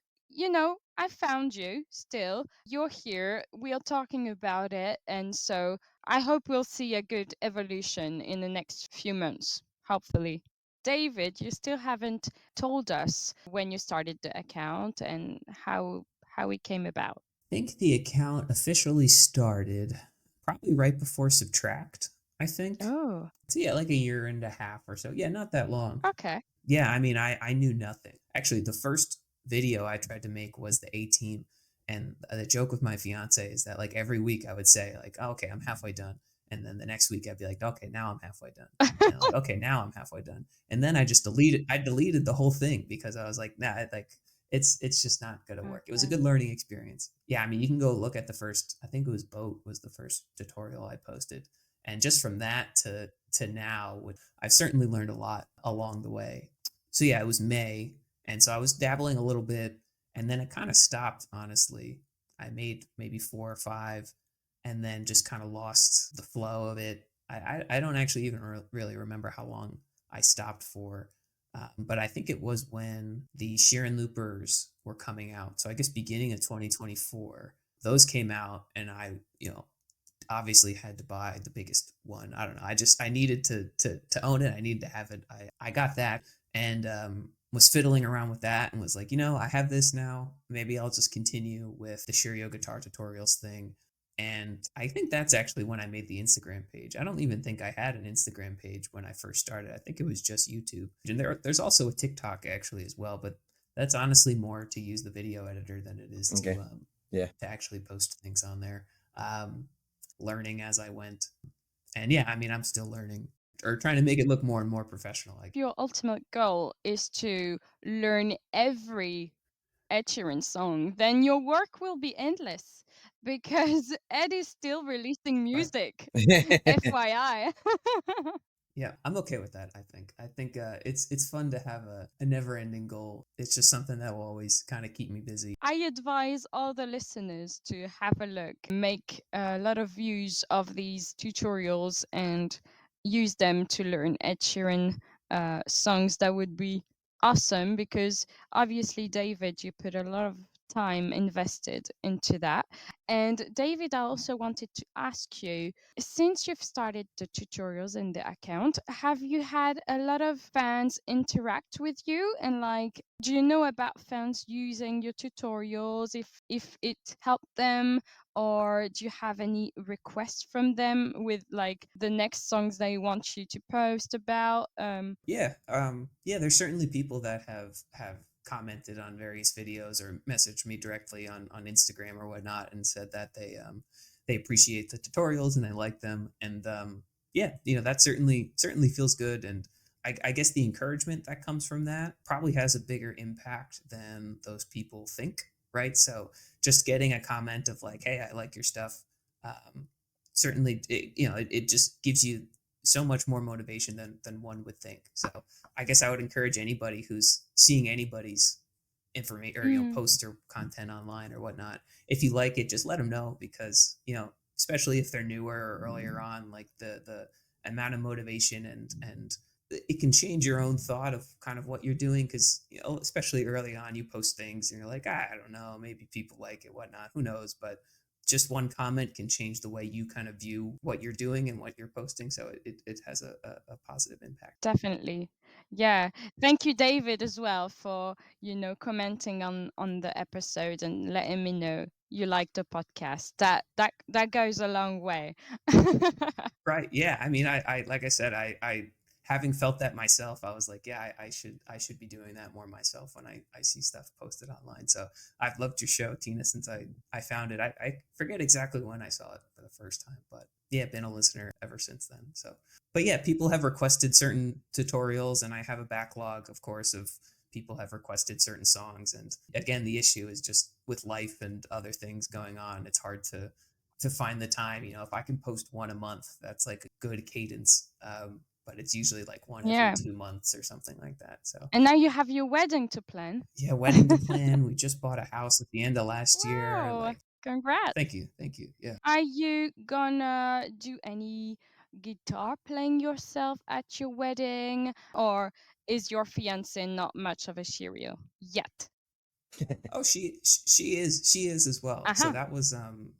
I found you still. You're here. We are talking about it. And so I hope we'll see a good evolution in the next few months, hopefully. David, you still haven't told us when you started the account and how it came about. I think the account officially started probably right before Subtract, I think. Oh, So yeah, like a year and a half or so. Yeah, not that long. okay. Yeah, I mean, I knew nothing. Actually, the first video I tried to make was the A Team, and the joke with my fiance is that like every week I would say like, oh, okay, I'm halfway done, and then the next week I'd be like, okay, now I'm halfway done, and I'm like, okay, now I'm halfway done, and then I deleted the whole thing because I was like, nah, like it's just not gonna work. It was a Okay. good learning experience. Yeah, I mean, you can go look at the first. I think it was Boat was the first tutorial I posted, and just from that to now, I've certainly learned a lot along the way. So yeah, it was May, and so I was dabbling a little bit, and then it kind of stopped. Honestly, I made maybe 4 or 5, and then just kind of lost the flow of it. I don't actually even really remember how long I stopped for, but I think it was when the Sheeran Loopers were coming out. So I guess beginning of 2024, those came out, and I obviously had to buy the biggest one. I don't know. I needed to own it. I needed to have it. I got that, and was fiddling around with that and was like, I have this now. Maybe I'll just continue with the Sheerio guitar tutorials thing. And I think that's actually when I made the Instagram page. I don't even think I had an Instagram page when I first started. I think it was just YouTube. And there's also a TikTok actually as well, but that's honestly more to use the video editor than it is Okay. Yeah. to actually post things on there. Um, Learning as I went. And yeah, I mean, I'm still learning or trying to make it look more and more professional. Like, Your ultimate goal is to learn every Ed Sheeran song, then your work will be endless because Ed is still releasing music. FYI. yeah, I'm okay with that. I think it's fun to have a never ending goal. It's just something that will always kind of keep me busy. I advise all the listeners to have a look, make a lot of use of these tutorials and use them to learn Ed Sheeran songs. That would be awesome because obviously, David, you put a lot of time invested into that. And David, I also wanted to ask you, since you've started the tutorials in the account, have you had a lot of fans interact with you? And like, do you know about fans using your tutorials, if it helped them, or do you have any requests from them with like the next songs they want you to post about? Yeah, there's certainly people that have commented on various videos or messaged me directly on Instagram or whatnot and said that they appreciate the tutorials and they like them. And yeah, that certainly feels good. And I guess the encouragement that comes from that probably has a bigger impact than those people think, right? So just getting a comment of like, "Hey, I like your stuff," um, certainly, it just gives you so much more motivation than one would think. So I guess I would encourage anybody who's seeing anybody's information or Mm. post or content online or whatnot. If you like it, just let them know because especially if they're newer or earlier on, like the amount of motivation and it can change your own thought of kind of what you're doing because especially early on you post things and you're like, I don't know, maybe people like it, whatnot, who knows, but just one comment can change the way you kind of view what you're doing and what you're posting, so it has a positive impact. Definitely. Yeah. Thank you, David, as well, for, commenting on the episode and letting me know you like the podcast. That goes a long way. Right. Yeah. I mean, I like I said, I having felt that myself, I was like, yeah, I should be doing that more myself when I see stuff posted online. So I've loved your show, Tina, since I found it. I forget exactly when I saw it for the first time, but yeah, been a listener ever since then. So, but yeah, people have requested certain tutorials, and I have a backlog, of course, of people have requested certain songs. And again, the issue is just with life and other things going on, it's hard to find the time. If I can post one a month, that's like a good cadence. But it's usually like one every Yeah. 2 months or something like that. So And now you have your wedding to plan. yeah, wedding to plan. We just bought a house at the end of last year. Wow. Like, Congrats. thank you. Yeah. Are you gonna do any guitar playing yourself at your wedding? Or is your fiance not much of a Sheerio yet? Oh, she is as well. So Uh-huh. that was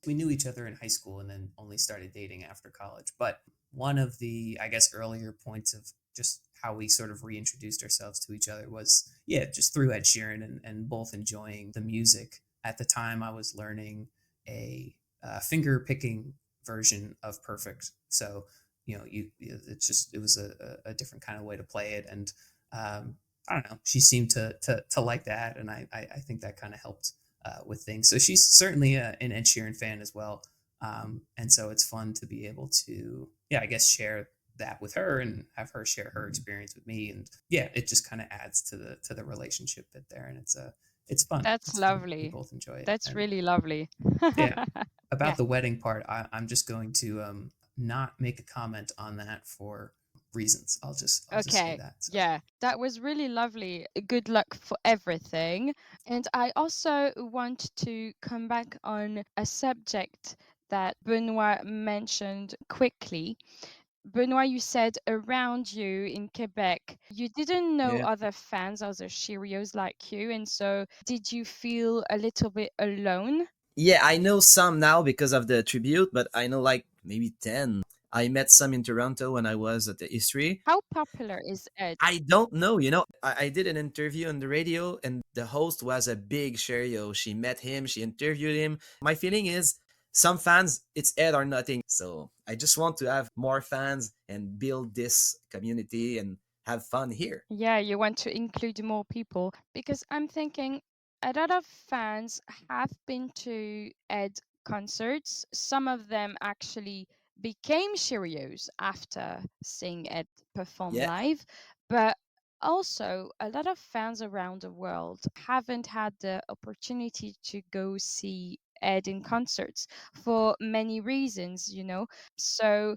we knew each other in high school and then only started dating after college. But one of the, I guess, earlier points of just how we sort of reintroduced ourselves to each other was, yeah, just through Ed Sheeran and both enjoying the music. At the time I was learning a finger picking version of Perfect. So it was a different kind of way to play it. And um I don't know. She seemed to like that, and I think that kind of helped with things. So she's certainly an Ed Sheeran fan as well, and so it's fun to be able to, yeah, I guess share that with her and have her share her experience with me, and yeah, it just kind of adds to the relationship bit there, and it's fun. That's It's fun. We lovely. both enjoy it, That's and really lovely. yeah. Yeah. About the wedding part, I'm just going to not make a comment on that for reasons. I'll just say Okay. that. So Yeah, that was really lovely. Good luck for everything. And I also want to come back on a subject that Benoit mentioned quickly. Benoit, you said around you in Quebec, you didn't know Yeah. other fans, other Cheerios like you. And so did you feel a little bit alone? Yeah, I know some now because of the tribute, but I know like maybe 10. I met some in Toronto when I was at the history. How popular is Ed? I don't know, I did an interview on the radio and the host was a big Sherio. She met him, she interviewed him. My feeling is some fans, it's Ed or nothing. So I just want to have more fans and build this community and have fun here. Yeah, you want to include more people because I'm thinking a lot of fans have been to Ed concerts. Some of them actually became Cheerios after seeing Ed perform Yeah. live, but also a lot of fans around the world haven't had the opportunity to go see Ed in concerts for many reasons. So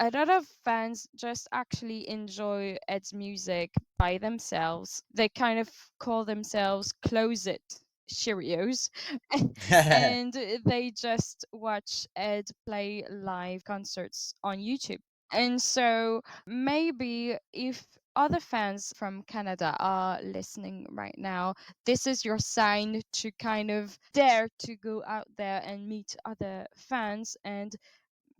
a lot of fans just actually enjoy Ed's music by themselves. They kind of call themselves closet Cheerios, and they just watch Ed play live concerts on YouTube. And so maybe if other fans from Canada are listening right now, this is your sign to kind of dare to go out there and meet other fans and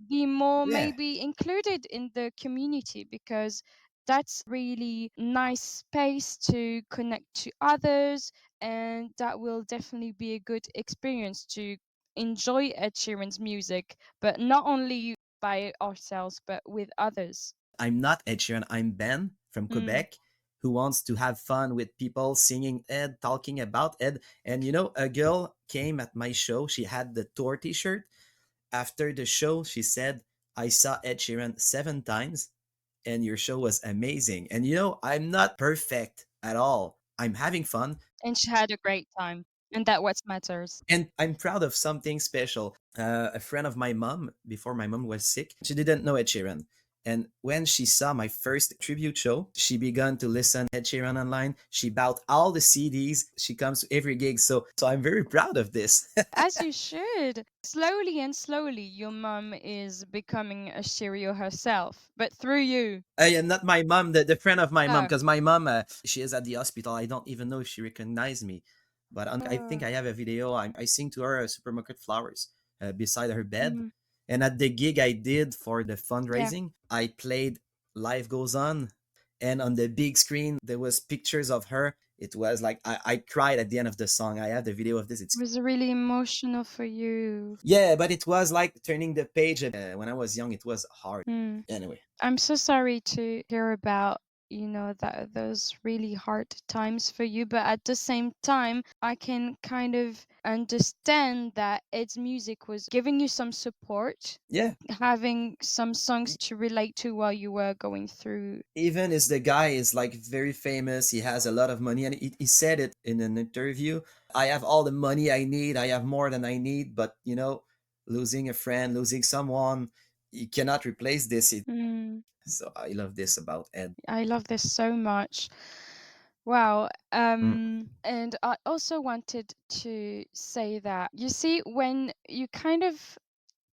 be more Yeah. maybe included in the community because that's really nice space to connect to others, and that will definitely be a good experience to enjoy Ed Sheeran's music, but not only by ourselves but with others. I'm not Ed Sheeran, I'm Ben from Mm. Quebec who wants to have fun with people singing Ed, talking about Ed. And a girl came at my show. She had the tour t shirt. After the show, she said, I saw Ed Sheeran 7 times and your show was amazing. And I'm not perfect at all. I'm having fun. And she had a great time. And that what matters. And I'm proud of something special. A friend of my mom, before my mom was sick, she didn't know Ed Sheeran. And when she saw my first tribute show, she began to listen Ed Sheeran online. She bought all the CDs. She comes to every gig. So I'm very proud of this. As you should. Slowly and slowly, your mum is becoming a Sheerio herself, but through you. And not my mom, the friend of my mom, Oh. because my mom, she is at the hospital. I don't even know if she recognized me. But I think Oh. I have a video. I sing to her Supermarket Flowers beside her bed. Mm, And at the gig I did for the yeah. fundraising, I played Life Goes On. And on the big screen, there was pictures of her. It was like I cried at the end of the song. I have the video of this. It It's was really emotional for you. yeah, but it was like turning the page. When I was young, it was hard. Mm. Anyway, I'm so sorry to hear about, that those really hard times for you, but at the same time, I can kind of understand that Ed's music was giving you some support, yeah. having some songs to relate to while you were going through. Even as the guy is like very famous, he has a lot of money, and he said it in an interview. I have all the money I need. I have more than I need, but losing a friend, losing someone, you cannot replace this. Mm, So I love this about Ed. I love this so much. Wow. Mm. And I also wanted to say that, you see, when you kind of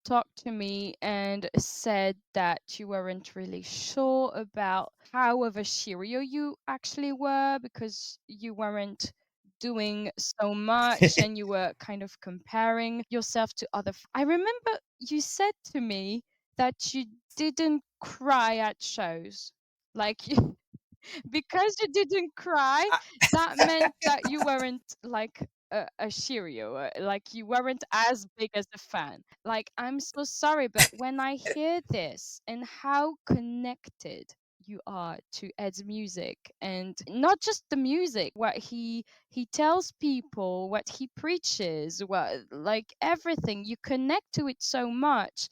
talked to me and said that you weren't really sure about how of a Sheerio you actually were because you weren't doing so much and you were kind of comparing yourself to other. I remember you said to me that you didn't cry at shows. Like because you didn't cry, that meant that you weren't like a Sheerio, like you weren't as big as a fan. Like, I'm so sorry, but when I hear this and how connected you are to Ed's music, and not just the music, what he tells people, what he preaches, what, like, everything, you connect to it so much.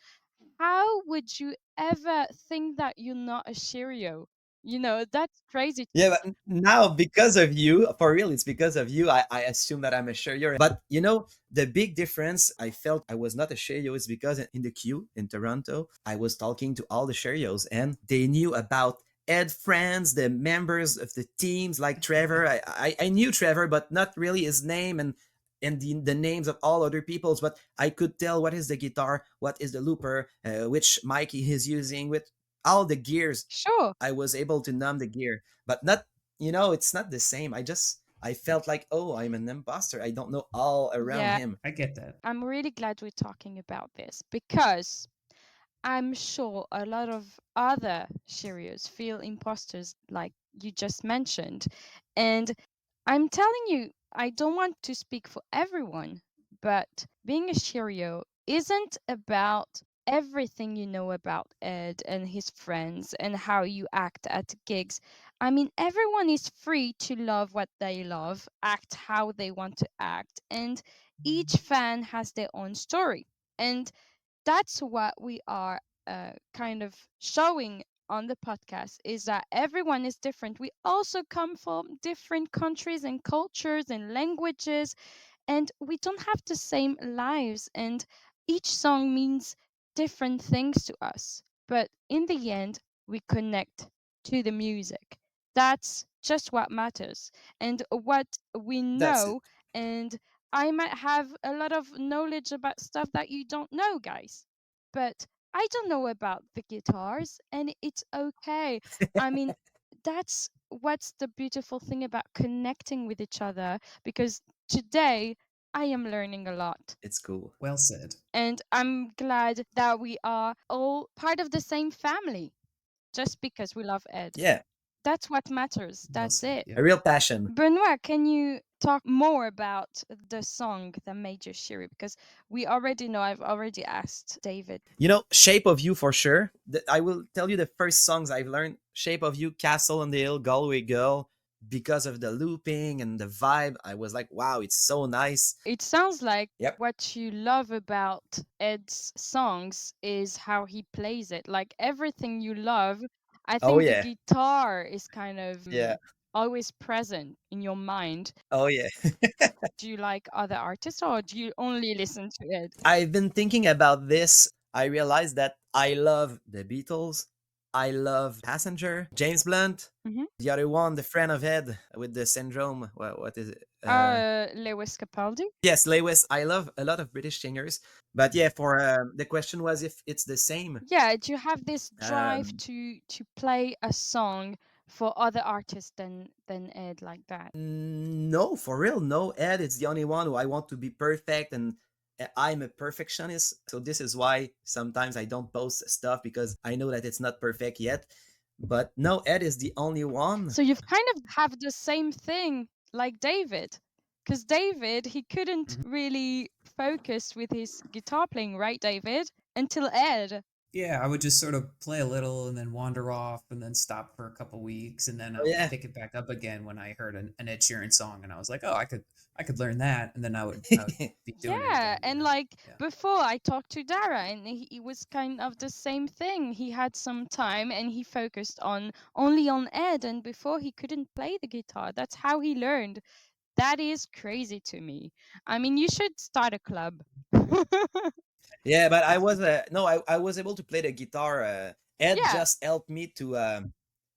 How would you ever think that you're not a Sheerio? That's crazy. Yeah, but now because of you, for real, it's because of you. I assume that I'm a Sherio. But the big difference I felt I was not a Sherio is because in the queue in Toronto, I was talking to all the Sherios and they knew about Ed friends, the members of the teams like Trevor. I knew Trevor, but not really his name and the names of all other people's, but I could tell what is the guitar, what is the looper, which mic he is using, with all the gears. Sure. I was able to numb the gear, but not, it's not the same. I felt like, oh, I'm an imposter. I don't know all around Yeah, him. I get that. I'm really glad we're talking about this because I'm sure a lot of other Cheerios feel imposters like you just mentioned. And I'm telling you, I don't want to speak for everyone, but being a Cheerio isn't about everything you know about Ed and his friends and how you act at gigs. I mean, everyone is free to love what they love, act how they want to act, and each fan has their own story. And that's what we are kind of showing on the podcast, is that everyone is different. We also come from different countries and cultures and languages, and we don't have the same lives, and each song means different things to us, but in the end we connect to the music. That's just what matters, and what we That's it. know. And I might have a lot of knowledge about stuff that you don't know, guys, but I don't know about the guitars, and it's okay. I mean, that's what's the beautiful thing about connecting with each other, because today I am learning a lot. It's cool. Well said. And I'm glad that we are all part of the same family just because we love Ed. Yeah, That's what matters. Well That's said. it. Yeah. a real passion. Benoit, can you talk more about the song that made you Shiri? Because we already know, I've already asked David. Shape of You for sure. I will tell you the first songs I've learned: Shape of You, Castle on the Hill, Galway Girl. Because of the looping and the vibe, I was like, wow, it's so nice. It sounds like Yep. what you love about Ed's songs is how he plays it. Like everything you love, I Oh think the yeah. guitar is kind of Yeah. always present in your mind. Oh yeah. Do you like other artists or do you only listen to it? I've been thinking about this. I realized that I love the Beatles. I love Passenger, James Blunt. Hmm. The other one, the friend of Ed with the syndrome. What is it? Lewis Capaldi. Yes, Lewis. I love a lot of British singers. But yeah, for the question was if it's the same. Yeah, do you have this drive Um, to play a song for other artists than Ed like that? no, for real, no. Ed is the only one who I want to be perfect, and I'm a perfectionist. So this is why sometimes I don't post stuff because I know that it's not perfect yet. But no, Ed is the only one. So you've kind of have the same thing like David, because David he couldn't Mhm. really focus with his guitar playing, right, David? Until Ed. Yeah, I would just sort of play a little and then wander off and then stop for a couple weeks and then Oh I would yeah. pick it back up again when I heard an Ed Sheeran song and I was like, oh, I could learn that and then I would be doing it Yeah, again, you and know? like Yeah. before I talked to Dara and he was kind of the same thing. He had some time and he focused on only on Ed and before he couldn't play the guitar. That's how he learned. That is crazy to me. I mean, you should start a club. Yeah, but I was no, I was able to play the guitar. Ed Yeah, just helped me to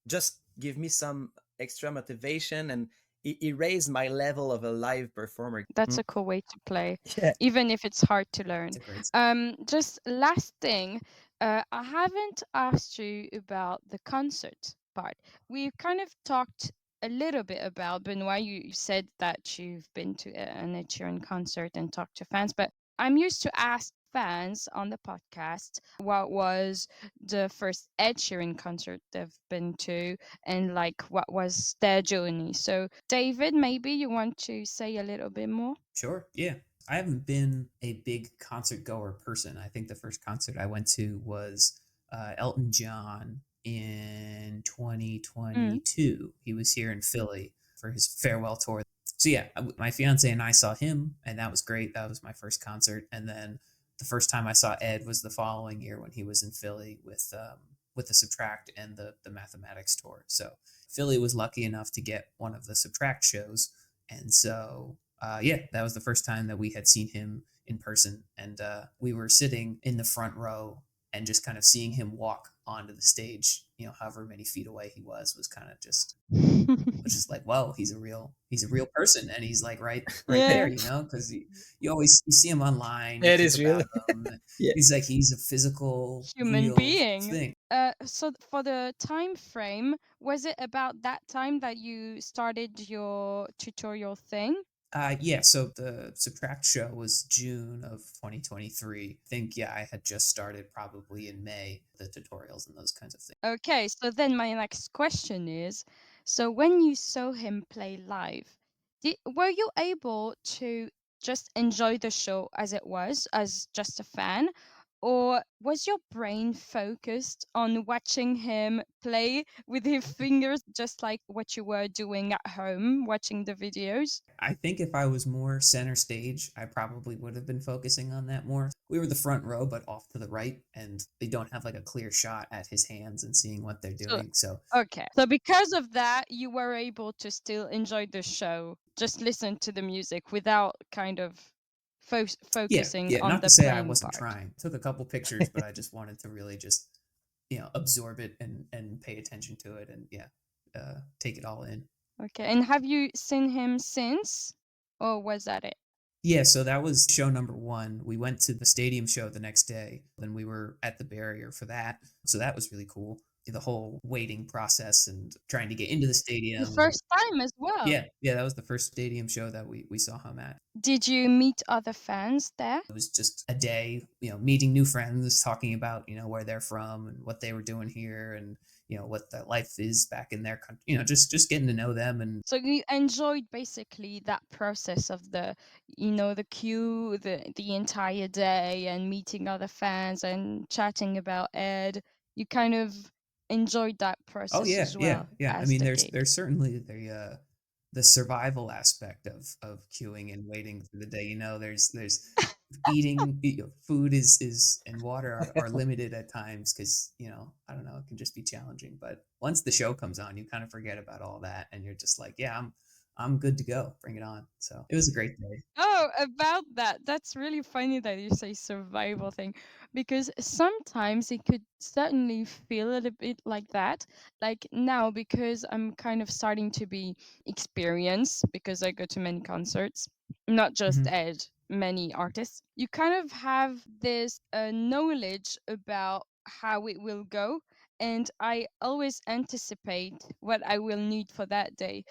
just give me some extra motivation, and he raised my level of a live performer. that's Mm. a cool way to play, Yeah. even if it's hard to learn. It's a great Just last thing, I haven't asked you about the concert part. We kind of talked a little bit about Benoit. You said that you've been to an Ed Sheeran concert and talked to fans, but I'm used to ask fans on the podcast what was the first Ed Sheeran concert they've been to and like what was their journey. So, David, maybe you want to say a little bit more? Sure. Yeah. I haven't been a big concert goer person. I think the first concert I went to was Elton John in Mm. 2022. He was here in Philly for his farewell tour. So yeah, my fiance and I saw him, and that was great. That was my first concert. And then the first time I saw Ed was the following year when he was in Philly with the Subtract and the Mathematics tour. So Philly was lucky enough to get one of the Subtract shows, and so yeah, that was the first time that we had seen him in person, and we were sitting in the front row and just kind of seeing him walk onto the stage, you know, however many feet away he was kind of just was just like, whoa, he's a real person, and he's like right there, Yeah, you know, because you see him online, you It think is about really. him, Yeah. he's a physical, human real being. thing. So for the time frame, was it about that time that you started your tutorial thing? Yeah, so the Subtract show was June of 2023. I think, yeah, I had just started probably in May, the tutorials and those kinds of things. Okay, so then my next question is, so when you saw him play live, were you able to just enjoy the show as it was, as just a fan, or was your brain focused on watching him play with his fingers, just like what you were doing at home, watching the videos? I think if I was more center stage, I probably would have been focusing on that more. We were the front row, but off to the right, and they don't have like a clear shot at his hands and seeing what they're So, doing. So okay. So because of that, you were able to still enjoy the show, just listen to the music without kind of yeah, focusing yeah, on not to the say I playing wasn't part. trying. Took a couple pictures, but I just wanted to really just, you know, absorb it and pay attention to it and yeah, take it all in. Okay. And have you seen him since, or was that it? Yeah, so that was show number one. We went to the stadium show the next day. Then we were at the barrier for that. So that was really cool. The whole waiting process and trying to get into the The stadium. And first time as well. yeah, yeah, that was the first stadium show that we saw him at. Did you meet other fans there? It was just a day, you know, meeting new friends, talking about, you know, where they're from and what they were doing here and, you know, what the life is back in their country, you know, just getting to know them and So you enjoyed basically that process of the queue, the entire day and meeting other fans and chatting about Ed. You kind of enjoyed that oh process yeah, as yeah, well yeah. I as mean, the gig. there's certainly the survival aspect of queuing and waiting through the day. You know, there's food is and water are limited at times because I don't know, it can just be challenging. But once the show comes on, you kind of forget about all that, and you're just like, yeah, I'm good to go. Bring it on. So it was a great day. Oh, about that. That's really funny that you say survival thing because sometimes it could certainly feel a little bit like that. Like now, because I'm kind of starting to be experienced because I go to many concerts, not just Mhm. Ed, many artists. You kind of have this knowledge about how it will go. And I always anticipate what I will need for that day.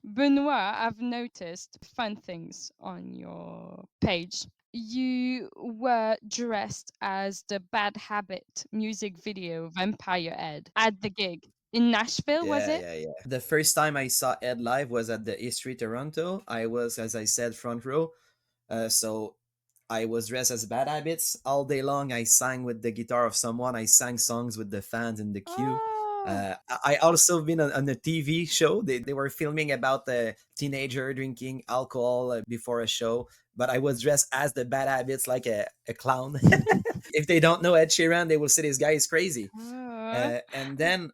Benoit, I've noticed fun things on your page. You were dressed as the Bad Habit music video Vampire Ed at the gig in Nashville, was Yeah, it? yeah, yeah. The first time I saw Ed live was at the E3 Toronto. I was, as I said, front row. So I was dressed as Bad Habits all day long. I sang with the guitar of someone. I sang songs with the fans in the queue. Oh, I also been on a TV show. They were filming about a teenager drinking alcohol before a show, but I was dressed as the Bad Habits, like a clown. If they don't know Ed Sheeran, they will say this guy is crazy. oh. And then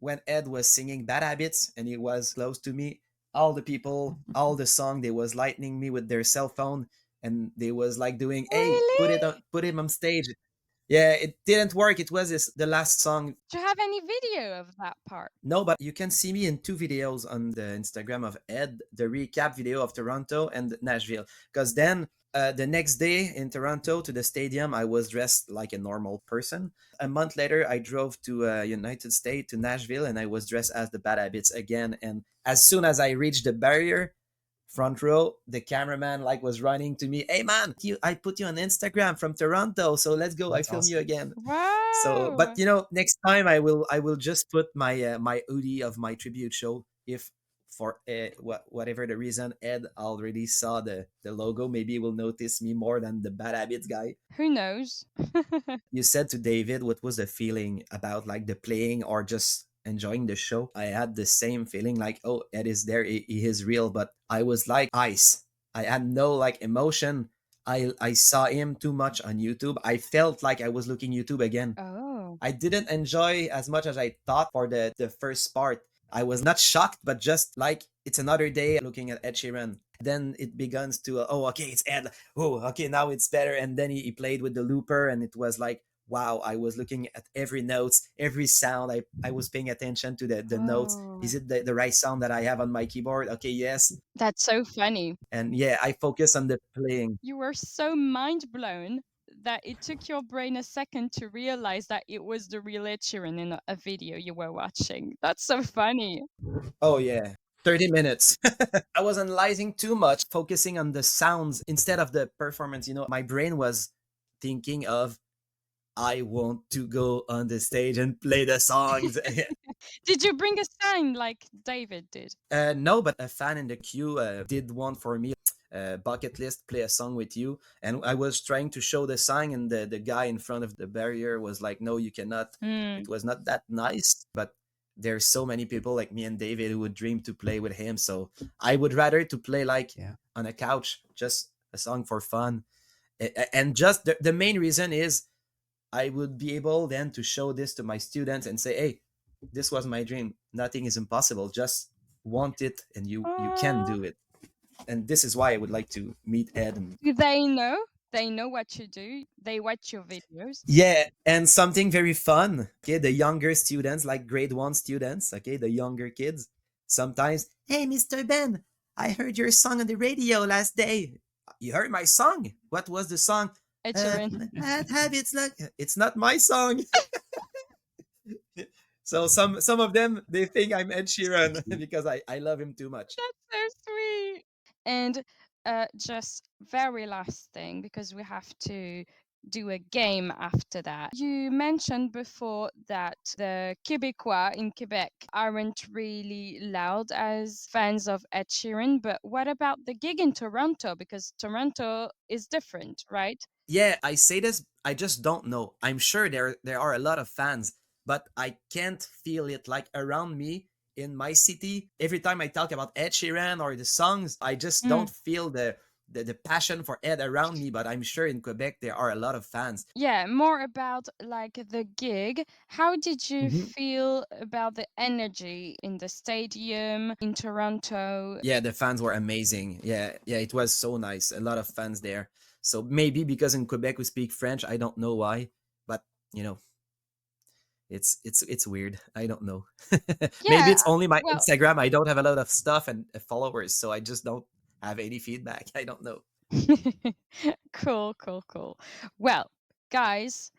when Ed was singing Bad Habits and he was close to me, all the people, all the song, they was lightning me with their cell phone and they was like doing, "Hey, Really? put him on stage." Yeah, it didn't work. It was the last song. Do you have any video of that part? No, but you can see me in two videos on the Instagram of Ed, the recap video of Toronto and Nashville. Because then the next day in Toronto to the stadium, I was dressed like a normal person. A month later, I drove to United States to Nashville and I was dressed as the Bad Habits again. And as soon as I reached the barrier, front row, the cameraman like was running to me, "Hey man, I put you on Instagram from Toronto, so let's go, I That's film you awesome. again." So but Wow. next time I will just put my hoodie of my tribute show. If for whatever the reason Ed already saw the logo, maybe he will notice me more than the Bad Habits guy. Who knows? You said to David what was the feeling about like the playing or just enjoying the show. I had the same feeling like, oh, Ed is there, he is real, but I was like ice. I had no like emotion. I saw him too much on YouTube. I felt like I was looking YouTube again. Oh. I didn't enjoy as much as I thought for the first part. I was not shocked, but just like it's another day looking at Ed Sheeran. Then it begins to, oh, okay, it's Ed. Oh, okay, now it's better. And then he played with the looper, and it was like, wow, I was looking at every notes, every sound. I was paying attention to the notes. Oh. Is it the right sound that I have on my keyboard? Okay, yes. That's so funny. And yeah, I focus on the playing. You were so mind blown that it took your brain a second to realize that it was the real Ed Sheeran in a video you were watching. That's so funny. Oh, yeah. 30 minutes. I was analyzing too much, focusing on the sounds instead of the performance. My brain was thinking of, I want to go on the stage and play the songs. Did you bring a sign like David did? No, but a fan in the queue did one for me. Bucket list, play a song with you. And I was trying to show the sign, and the guy in front of the barrier was like, no, you cannot. Hmm. It was not that nice, but there's so many people like me and David who would dream to play with him. So I would rather to play like Yeah. on a couch, just a song for fun. And just the main reason is I would be able then to show this to my students and say, hey, this was my dream. Nothing is impossible. Just want it and you can Oh, do it. And this is why I would like to meet Ed. And do they know? They know what you do. They watch your videos. yeah, and something very fun. Okay, the younger students, like grade 1 students, okay, the younger kids, sometimes, hey, Mr. Ben, I heard your song on the radio last day. You heard my song? What was the song? Ed Sheeran. Bad habits, like it's not my song. So some of them they think I'm Ed Sheeran because I love him too much. That's so sweet. And just very last thing, because we have to do a game after that. You mentioned before that the Québécois in Quebec aren't really loud as fans of Ed Sheeran, but what about the gig in Toronto? Because Toronto is different, right? Yeah, I say this, I just don't know. I'm sure there are a lot of fans, but I can't feel it like around me in my city. Every time I talk about Ed Sheeran or the songs, I just Mm. don't feel the passion for Ed around me, but I'm sure in Quebec there are a lot of fans. Yeah, more about like the gig. How did you Mhm. feel about the energy in the stadium in Toronto? Yeah, the fans were amazing. Yeah, it was so nice. A lot of fans there. So maybe because in Quebec we speak French, I don't know why, but you know, it's weird. I don't know. Maybe Yeah, it's only my well, Instagram. I don't have a lot of stuff and followers, so I just don't have any feedback. I don't know. cool, cool, cool. Well, guys,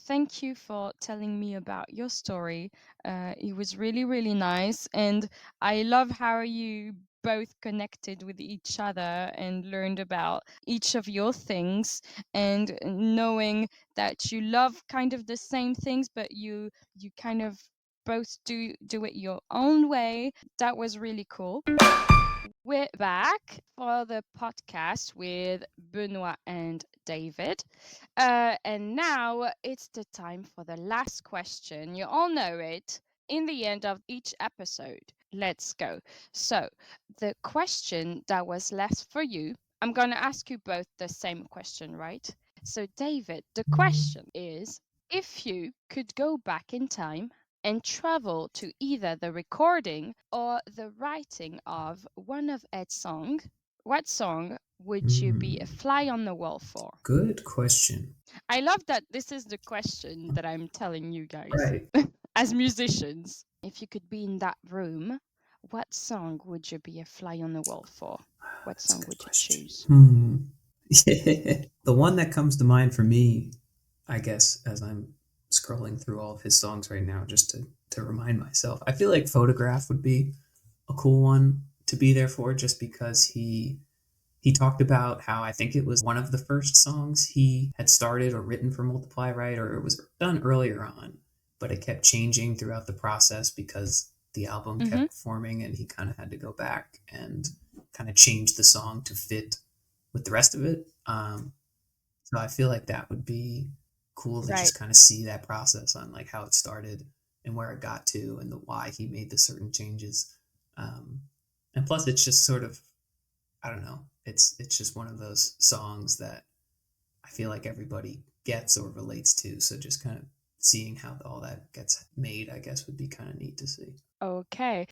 thank you for telling me about your story. It was really, really nice. And I love how you both connected with each other and learned about each of your things, and knowing that you love kind of the same things, but you kind of both do it your own way. That was really cool. We're back for the podcast with Benoit and David. And now it's the time for the last question. You all know it in the end of each episode. Let's go. So, the question that was left for you, I'm going to ask you both the same question, right? So, David, the question is, if you could go back in time and travel to either the recording or the writing of one of Ed's songs, what song would you be a fly on the wall for? Good question. I love that this is the question that I'm telling you guys Right. as musicians. If you could be in that room, what song would you be a fly on the wall for? What That's a song good would you question. choose? The one that comes to mind for me, I guess, as I'm scrolling through all of his songs right now, just to remind myself, I feel like Photograph would be a cool one to be there for, just because he talked about how I think it was one of the first songs he had started or written for Multiply, right? Or it was done earlier on, but it kept changing throughout the process because the album Mm-hmm. kept forming and he kind of had to go back and kind of change the song to fit with the rest of it. So I feel like that would be cool to Right. just kind of see that process on like how it started and where it got to and the why he made the certain changes. Um, and plus, it's just sort of, I don't know, it's just one of those songs that I feel like everybody gets or relates to. So just kind of seeing how all that gets made, I guess, would be kind of neat to see. Okay.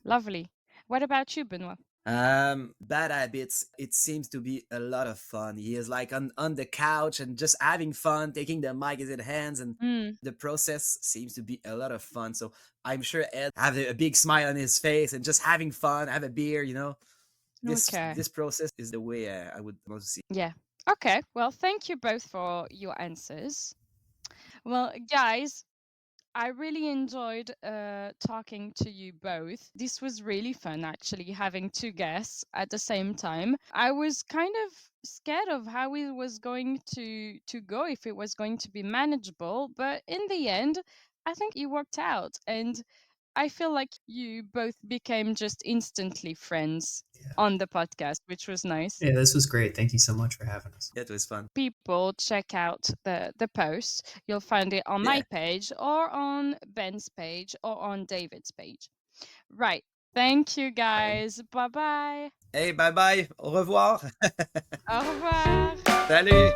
Lovely. What about you, Benoit? Bad Habits, it seems to be a lot of fun. He is like on the couch and just having fun, taking the mic in his hands, and Mm, the process seems to be a lot of fun. So I'm sure Ed have a big smile on his face and just having fun, have a beer, you know. okay. This process is the way I would want to see. Yeah. Okay. Well, thank you both for your answers. Well, guys, I really enjoyed talking to you both. This was really fun, actually, having two guests at the same time. I was kind of scared of how it was going to go, if it was going to be manageable, but in the end, I think it worked out, and I feel like you both became just instantly friends Yeah. on the podcast, which was nice. Yeah, this was great. Thank you so much for having us. Yeah, it was fun. People check out the post. You'll find it on my Yeah. page or on Ben's page or on David's page. Right. Thank you guys. Bye bye. Hey, bye bye. Au revoir. Au revoir. Salut.